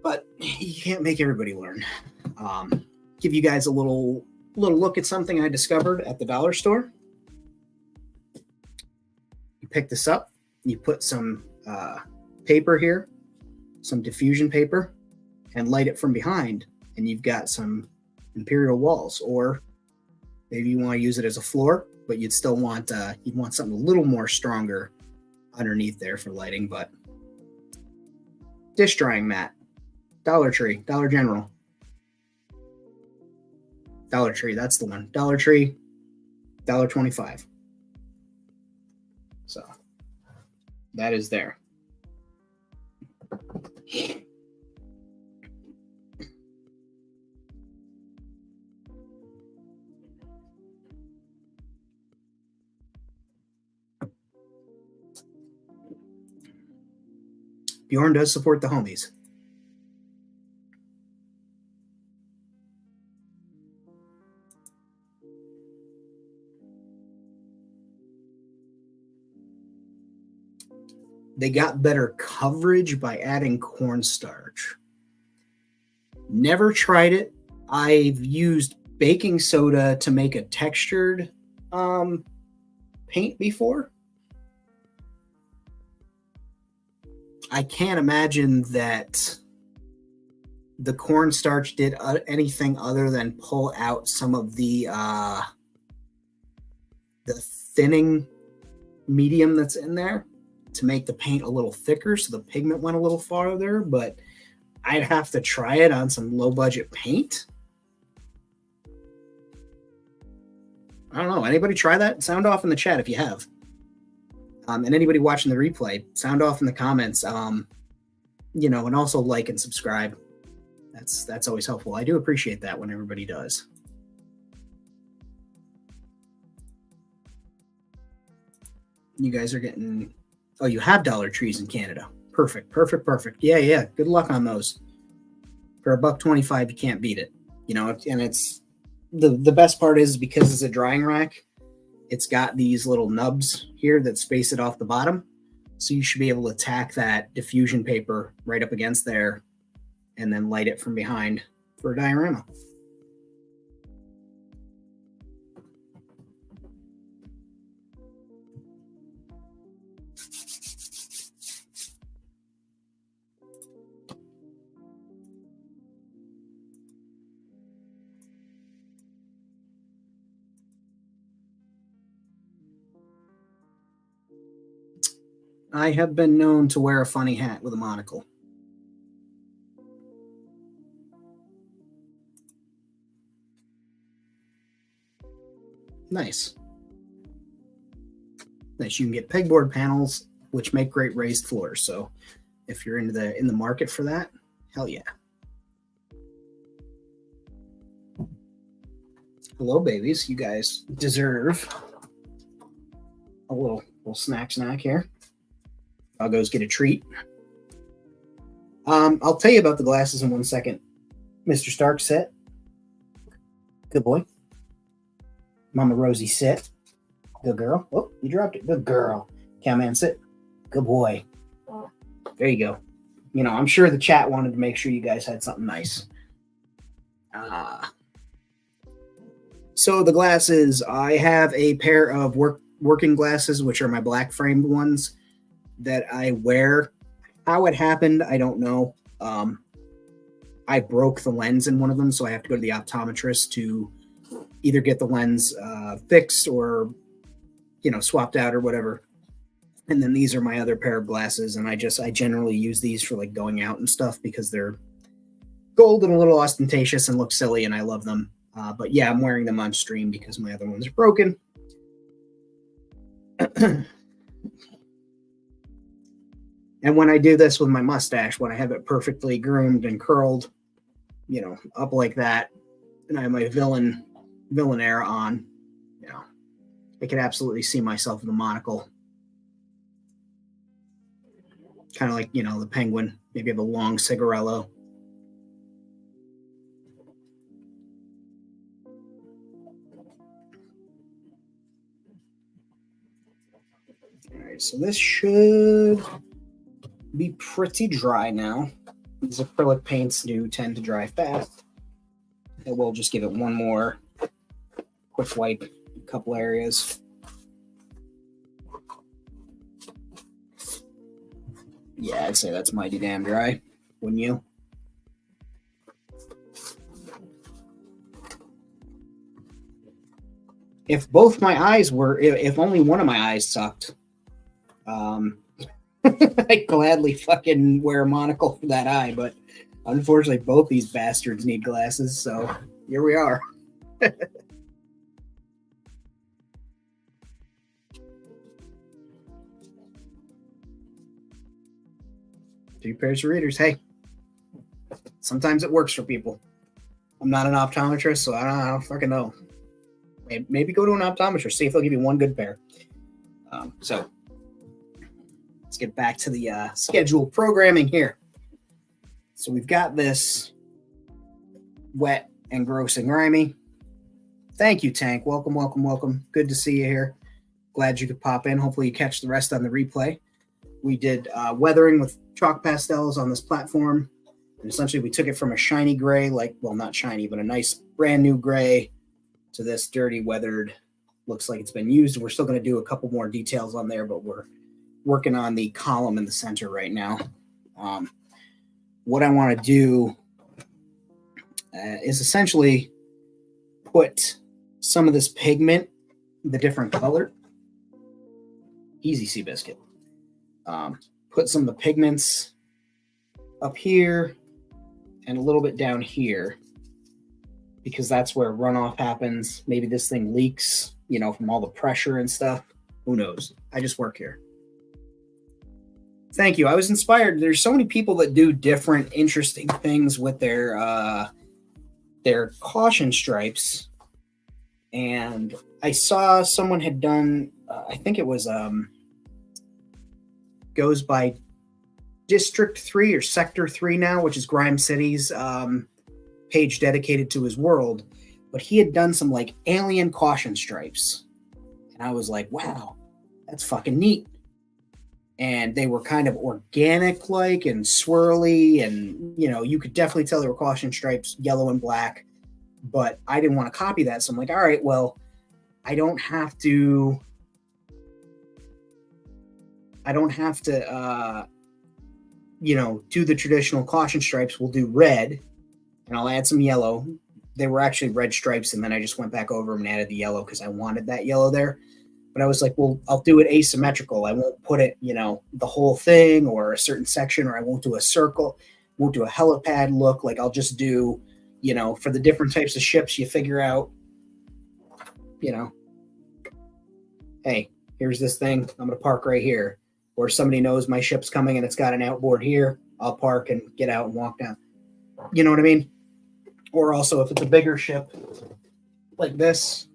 But you can't make everybody learn. Give you guys a little look at something I discovered at the dollar store. You pick this up, you put some paper here, some diffusion paper, and light it from behind, and you've got some imperial walls. Or maybe you want to use it as a floor, but you'd still want you'd want something a little more stronger underneath there for lighting. But Dish drying mat. Dollar Tree, Dollar General. Dollar Tree, that's the one. Dollar Tree, $1.25. So that is there. Bjorn does support the homies. They got better coverage by adding cornstarch. Never tried it. I've used baking soda to make a textured paint before. I can't imagine that the cornstarch did anything other than pull out some of the thinning medium that's in there to make the paint a little thicker, so the pigment went a little farther, but I'd have to try it on some low budget paint. I don't know. Anybody try that? Sound off in the chat if you have. And anybody watching the replay, sound off in the comments. You know, and also like and subscribe. That's always helpful. I do appreciate that when everybody does. You guys are getting... Oh, you have Dollar Trees in Canada. Perfect, perfect, perfect. Yeah. Good luck on those. For $1.25, you can't beat it. You know, and it's... The best part is because it's a drying rack, it's got these little nubs here that space it off the bottom. So you should be able to tack that diffusion paper right up against there and then light it from behind for a diorama. I have been known to wear a funny hat with a monocle. Nice. Nice. You can get pegboard panels, which make great raised floors. So if you're in the market for that, hell yeah. Hello, babies. You guys deserve a little snack here. Doggos get a treat. I'll tell you about the glasses in 1 second. Mr. Stark, sit. Good boy. Mama Rosie, sit. Good girl. Oh, you dropped it. Good girl. Cowman, sit. Good boy. There you go. You know, I'm sure the chat wanted to make sure you guys had something nice. So the glasses, I have a pair of working glasses, which are my black framed ones that I wear. How it happened, I don't know. I broke the lens in one of them, so I have to go to the optometrist to either get the lens fixed or, you know, swapped out or whatever. And then these are my other pair of glasses, and I generally use these for like going out and stuff because they're gold and a little ostentatious and look silly, and I love them. But yeah, I'm wearing them on stream because my other ones are broken. And when I do this with my mustache, when I have it perfectly groomed and curled, you know, up like that, and I have my villain air on, you know, I can absolutely see myself in the monocle. Kind of like, you know, the penguin. Maybe have a long cigarello. All right, so this should be pretty dry now. These acrylic paints do tend to dry fast. And we'll just give it one more quick wipe, a couple areas. Yeah, I'd say that's mighty damn dry, wouldn't you? If both my eyes were, if only one of my eyes sucked, I gladly fucking wear a monocle for that eye, but unfortunately, both these bastards need glasses, so here we are. 3 pairs of readers. Hey, sometimes it works for people. I'm not an optometrist, so I don't fucking know. Maybe go to an optometrist, see if they'll give you one good pair. So let's get back to the scheduled programming here. So we've got this wet and gross and grimy. Thank you, Tank. Welcome, welcome, welcome. Good to see you here. Glad you could pop in. Hopefully you catch the rest on the replay. We did weathering with chalk pastels on this platform. And essentially we took it from a shiny gray, not shiny, but a nice brand new gray to this dirty, weathered, looks like it's been used. We're still going to do a couple more details on there, but we're working on the column in the center right now. What I want to do is essentially put some of this pigment, the different color, easy Seabiscuit. Put some of the pigments up here and a little bit down here, because that's where runoff happens. Maybe this thing leaks, from all the pressure and stuff. Who knows? I just work here. Thank you. I was inspired. There's so many people that do different interesting things with their caution stripes. And I saw someone had done, I think it was, goes by District 3 or Sector 3 now, which is Grime City's page dedicated to his world. But he had done some alien caution stripes. And I was like, wow, that's fucking neat. And they were kind of organic and swirly, and you could definitely tell they were caution stripes, yellow and black. But I didn't want to copy that, so I'm like, all right, well, I don't have to do the traditional caution stripes. We'll do red, and I'll add some yellow. They were actually red stripes, and then I just went back over them and added the yellow because I wanted that yellow there. But I was like, well, I'll do it asymmetrical. I won't put it, the whole thing or a certain section, or I won't do a circle, won't do a helipad look. I'll just do, for the different types of ships, you figure out, hey, here's this thing. I'm going to park right here. Or somebody knows my ship's coming and it's got an outboard here. I'll park and get out and walk down. You know what I mean? Or also if it's a bigger ship like this,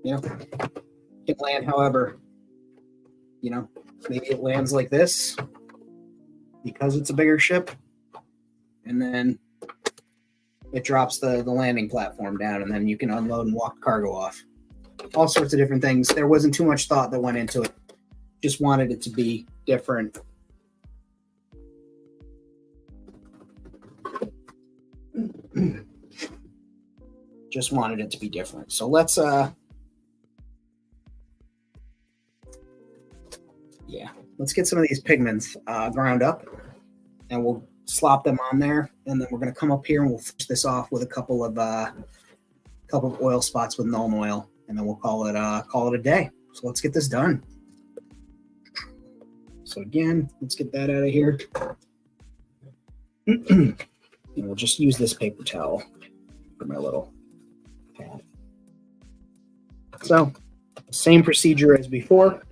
it can land however, maybe it lands like this because it's a bigger ship, and then it drops the landing platform down, and then you can unload and walk cargo off. All sorts of different things. There wasn't too much thought that went into it. Just wanted it to be different. Just wanted it to be different. So let's get some of these pigments ground up, and we'll slop them on there, and then we're going to come up here and we'll finish this off with a couple of oil spots with Nuln Oil, and then we'll call it a day. So let's get this done. So again, let's get that out of here. And we'll just use this paper towel for my little pad. So same procedure as before.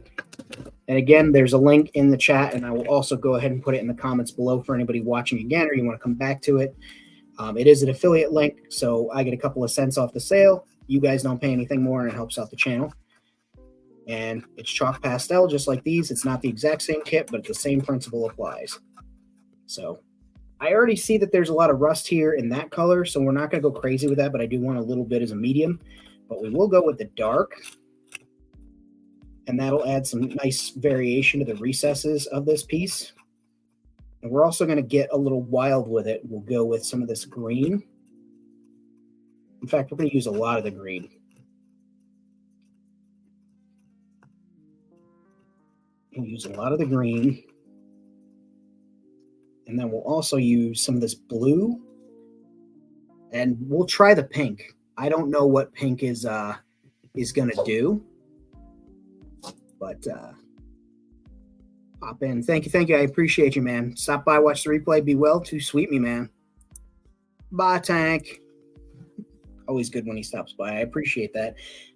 And again, there's a link in the chat, and I will also go ahead and put it in the comments below for anybody watching again, or you want to come back to it. It is an affiliate link, so I get a couple of cents off the sale. You guys don't pay anything more, and it helps out the channel. And it's chalk pastel, just like these. It's not the exact same kit, but the same principle applies. So I already see that there's a lot of rust here in that color, so we're not going to go crazy with that, but I do want a little bit as a medium. But we will go with the dark, and that'll add some nice variation to the recesses of this piece. And we're also going to get a little wild with it. We'll go with some of this green. In fact, we're going to use a lot of the green. We'll use a lot of the green. And then we'll also use some of this blue. And we'll try the pink. I don't know what pink is going to do. But Pop in. Thank you. I appreciate you, man. Stop by, watch the replay. Be well. Too sweet me, man. Bye, Tank. Always good when he stops by. I appreciate that.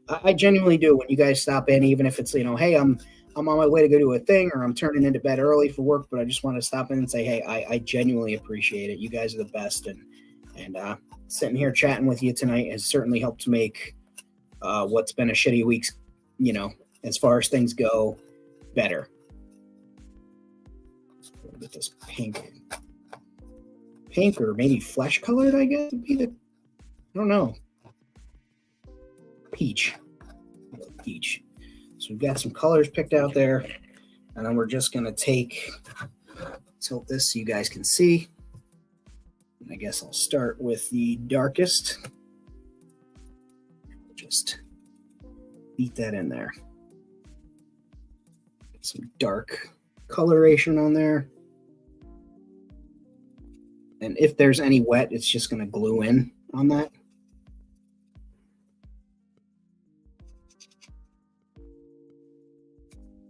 I genuinely do when you guys stop in, even if it's, hey, I'm on my way to go do a thing, or I'm turning into bed early for work, but I just want to stop in and say, hey, I genuinely appreciate it. You guys are the best. And sitting here chatting with you tonight has certainly helped make what's been a shitty week, as far as things go, better. Get this pink or maybe flesh colored, I guess would be I don't know. Peach. So we've got some colors picked out there, and then we're just gonna tilt this so you guys can see. And I guess I'll start with the darkest. Just beat that in there. Get some dark coloration on there. And if there's any wet, it's just going to glue in on that.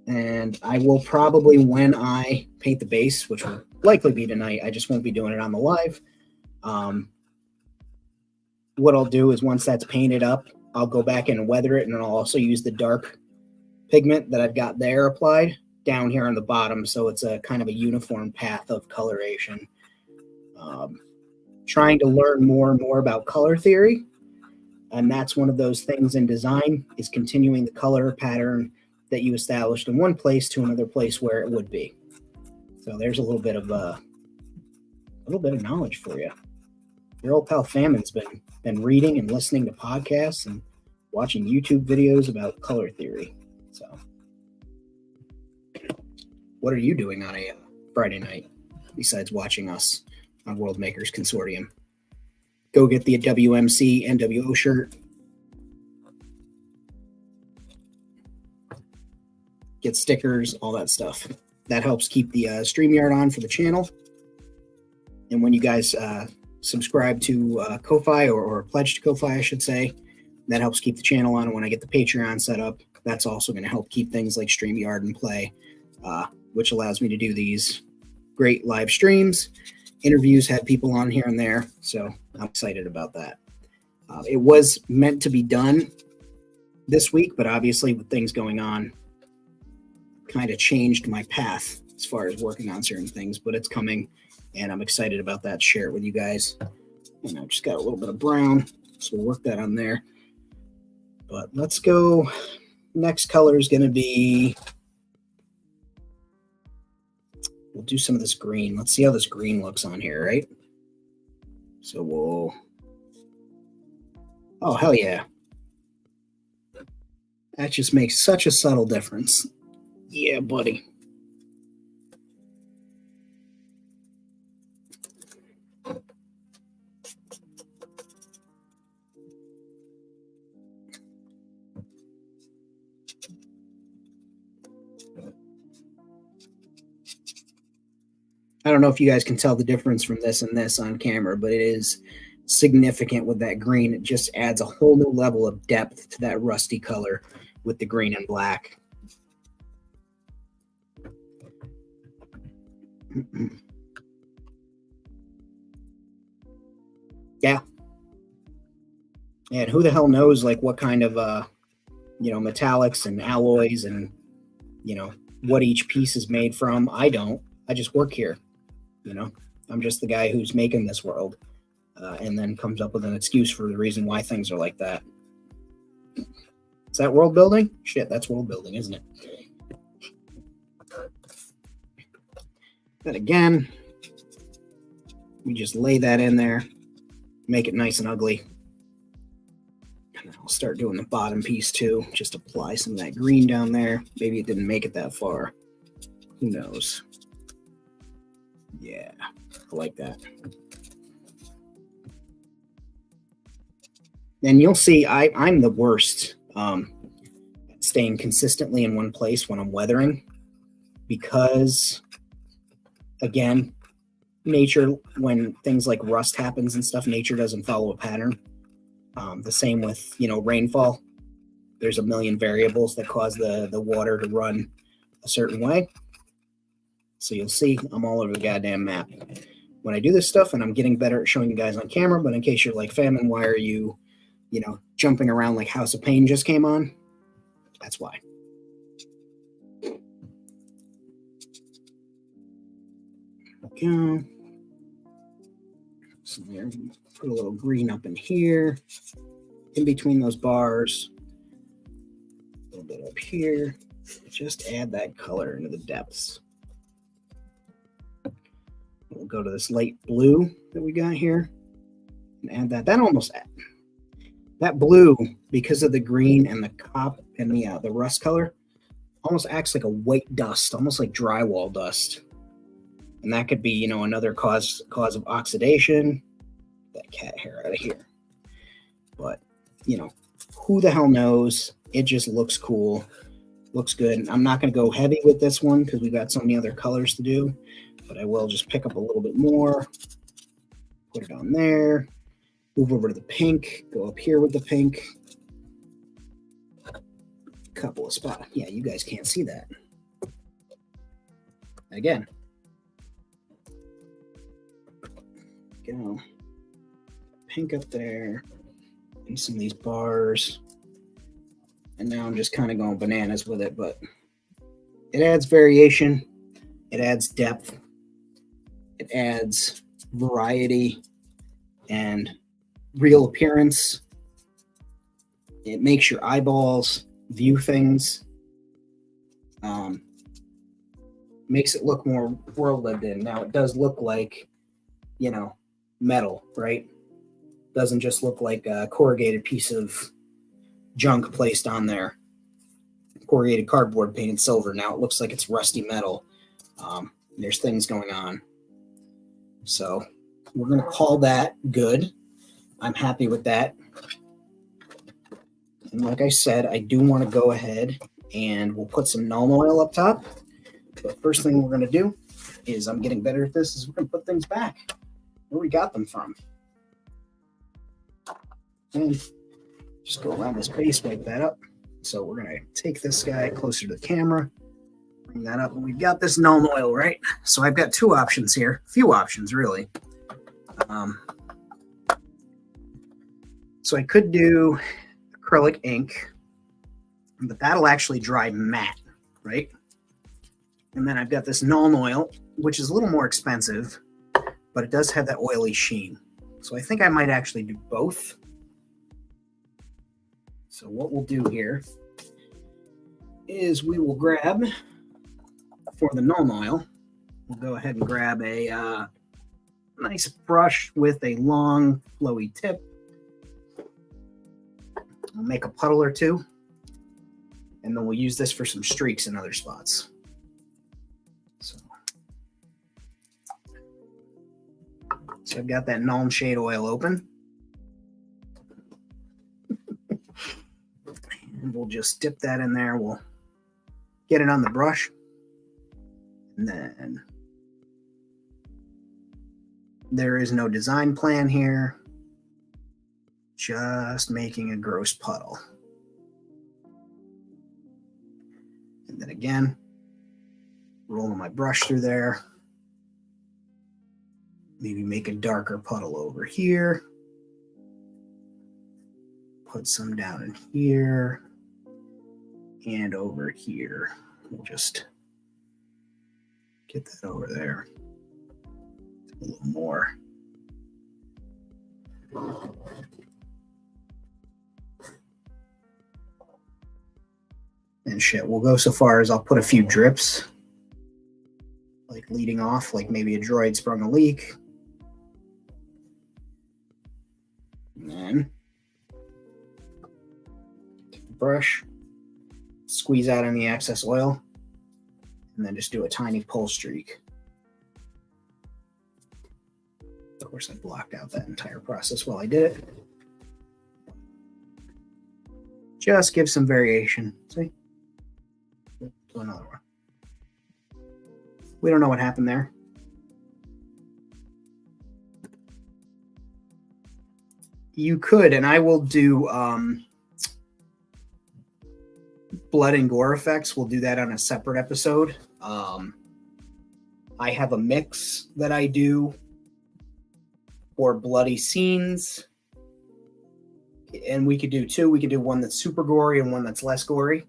And I will probably, when I paint the base, which will likely be tonight, I just won't be doing it on the live. What I'll do is once that's painted up, I'll go back and weather it, and then I'll also use the dark pigment that I've got there applied down here on the bottom, so it's a kind of a uniform path of coloration. Trying to learn more and more about color theory, and that's one of those things in design, is continuing the color pattern that you established in one place to another place where it would be. So there's a little bit of knowledge for you. Your old pal Famin's been reading and listening to podcasts and watching YouTube videos about color theory. So what are you doing on a Friday night besides watching us on World Makers Consortium? Go get the WMC NWO shirt. Get stickers, all that stuff. That helps keep the StreamYard on for the channel. And when you guys subscribe to Ko-Fi or pledge to Ko-Fi, I should say, that helps keep the channel on. And when I get the Patreon set up, that's also going to help keep things like StreamYard in play, which allows me to do these great live streams. Interviews, had people on here and there, so I'm excited about that. It was meant to be done this week, but obviously with things going on, kind of changed my path as far as working on certain things, but it's coming, and I'm excited about that. Share it with you guys. And I've just got a little bit of brown, so we'll work that on there. But let's go. Next color is going to be, we'll do some of this green. Let's see how this green looks on here, right? So we'll, oh, hell yeah. That just makes such a subtle difference. Yeah, buddy. I don't know if you guys can tell the difference from this and this on camera, but it is significant with that green. It just adds a whole new level of depth to that rusty color with the green and black. Yeah. And who the hell knows, like, what kind of, metallics and alloys and, what each piece is made from. I don't. I just work here. I'm just the guy who's making this world, and then comes up with an excuse for the reason why things are like that. Is that world building? Shit, that's world building, isn't it? Then again, we just lay that in there, make it nice and ugly. And then I'll start doing the bottom piece too. Just apply some of that green down there. Maybe it didn't make it that far. Who knows? Yeah, I like that. And you'll see I'm the worst at staying consistently in one place when I'm weathering, because, again, nature, when things like rust happens and stuff, nature doesn't follow a pattern. The same with, rainfall. There's a million variables that cause the water to run a certain way. So you'll see I'm all over the goddamn map when I do this stuff, and I'm getting better at showing you guys on camera. But in case you're like, Famine, why are you, jumping around like House of Pain just came on? That's why. Go. So there, put a little green up in here, in between those bars. A little bit up here. Just add that color into the depths. We'll go to this light blue that we got here and add that. That blue, because of the green and the cop and the rust color, almost acts like a white dust, almost like drywall dust. And that could be, another cause of oxidation. That cat hair out of here. But, who the hell knows? It just looks cool. Looks good. I'm not going to go heavy with this one because we've got so many other colors to do. But I will just pick up a little bit more. Put it on there. Move over to the pink. Go up here with the pink. Couple of spots. Yeah, you guys can't see that. Again. Go. Pink up there. And some of these bars. And now I'm just kind of going bananas with it, but it adds variation. It adds depth. It adds variety and real appearance. It makes your eyeballs view things. Makes it look more world lived in. Now it does look like, metal, right? Doesn't just look like a corrugated piece of junk placed on there. Corrugated cardboard painted silver. Now it looks like it's rusty metal. There's things going on. So we're going to call that good. I'm happy with that. And like I said, I do want to go ahead and we'll put some Nuln Oil up top. But first thing we're going to do is, I'm getting better at this, is we're going to put things back where we got them from. And just go around this base, wipe that up. So we're going to take this guy closer to the camera, bring that up, and we've got this Nuln Oil, right? So I've got two options here, a few options really. So I could do acrylic ink, but that'll actually dry matte, right? And then I've got this Nuln Oil, which is a little more expensive, but it does have that oily sheen. So I think I might actually do both. So what we'll do here is we will grab, for the Nuln Oil, we'll go ahead and grab a nice brush with a long, flowy tip. We'll make a puddle or two, and then we'll use this for some streaks in other spots. So I've got that Nuln Shade Oil open. And we'll just dip that in there. We'll get it on the brush. And then there is no design plan here. Just making a gross puddle. And then again, rolling my brush through there. Maybe make a darker puddle over here. Put some down in here. And over here. We'll just get that over there. A little more. And shit, we'll go so far as I'll put a few drips. Like leading off, like maybe a droid sprung a leak. And then take the brush, squeeze out any excess oil, and then just do a tiny pull streak. Of course, I blocked out that entire process while I did it. Just give some variation. See? Do another one. We don't know what happened there. You could, and I will do blood and gore effects. We'll do that on a separate episode. I have a mix that I do for bloody scenes. And we could do two. We could do one that's super gory and one that's less gory.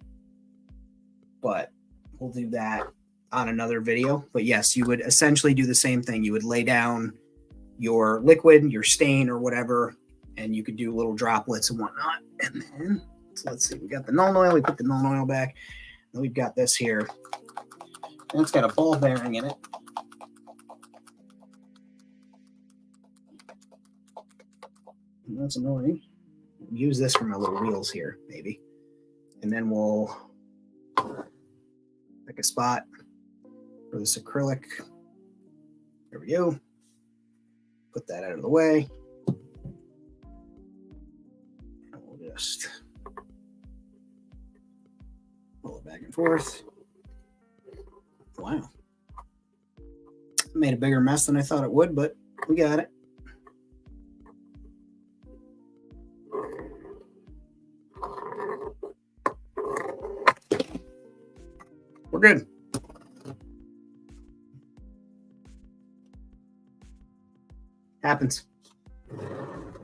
But we'll do that on another video. But yes, you would essentially do the same thing. You would lay down your liquid, your stain or whatever, and you could do little droplets and whatnot. And then, so let's see, we got the Nuln Oil. We put the Nuln Oil back. Then we've got this here. And it's got a ball bearing in it. And that's annoying. Use this for my little wheels here, maybe. And then we'll pick a spot for this acrylic. There we go. Put that out of the way. And we'll just pull it back and forth. Wow. Made a bigger mess than I thought it would, but we got it. We're good. Happens.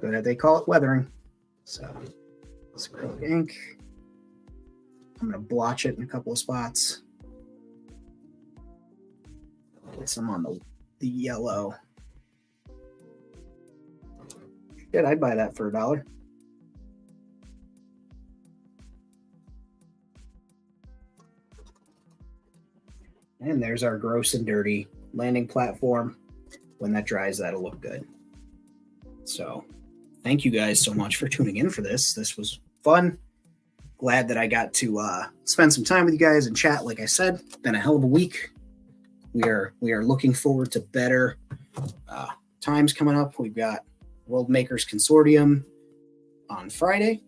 But they call it weathering. So, this acrylic ink. I'm going to blotch it in a couple of spots. Get some on the yellow. Shit, I'd buy that for $1. And there's our gross and dirty landing platform. When that dries, that'll look good. So thank you guys so much for tuning in for this. This was fun. Glad that I got to spend some time with you guys and chat. Like I said, been a hell of a week. We are looking forward to better times coming up. We've got World Makers Consortium on Friday.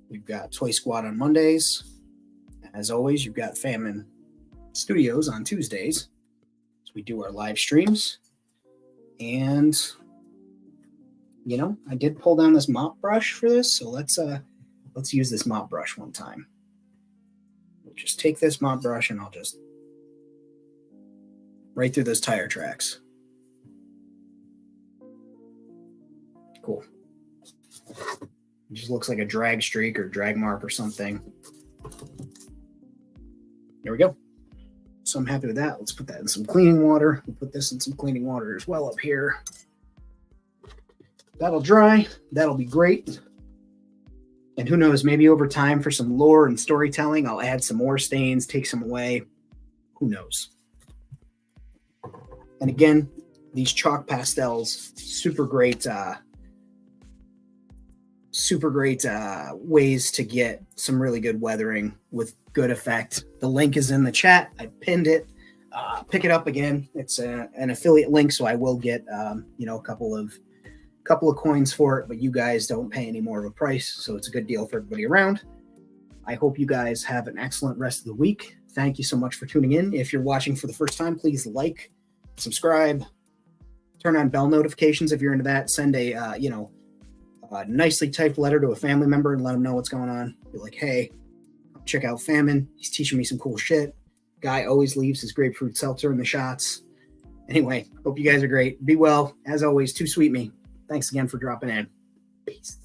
We've got Toy Squad on Mondays. As always, you've got Famine Studios on Tuesdays. So we do our live streams. And you know, I did pull down this mop brush for this, so let's use this mop brush one time. We'll just take this mop brush and I'll just right through those tire tracks. Cool. It just looks like a drag streak or drag mark or something. There we go. So I'm happy with that. Let's put that in some cleaning water. We'll put this in some cleaning water as well up here. That'll dry. That'll be great. And who knows, maybe over time for some lore and storytelling, I'll add some more stains, take some away. Who knows? And again, these chalk pastels, super great ways to get some really good weathering with good effect. The link is in the chat. I pinned it. Pick it up again. It's an affiliate link, so I will get a couple of coins for it, but you guys don't pay any more of a price, so it's a good deal for everybody around. I hope you guys have an excellent rest of the week. Thank you so much for tuning in. If you're watching for the first time, please like, subscribe, turn on bell notifications if you're into that. Send a nicely typed letter to a family member and let them know what's going on. Be like, hey, check out Famine. He's teaching me some cool shit. Guy always leaves his grapefruit seltzer in the shots. Anyway, hope you guys are great. Be well. As always, too sweet me. Thanks again for dropping in. Peace.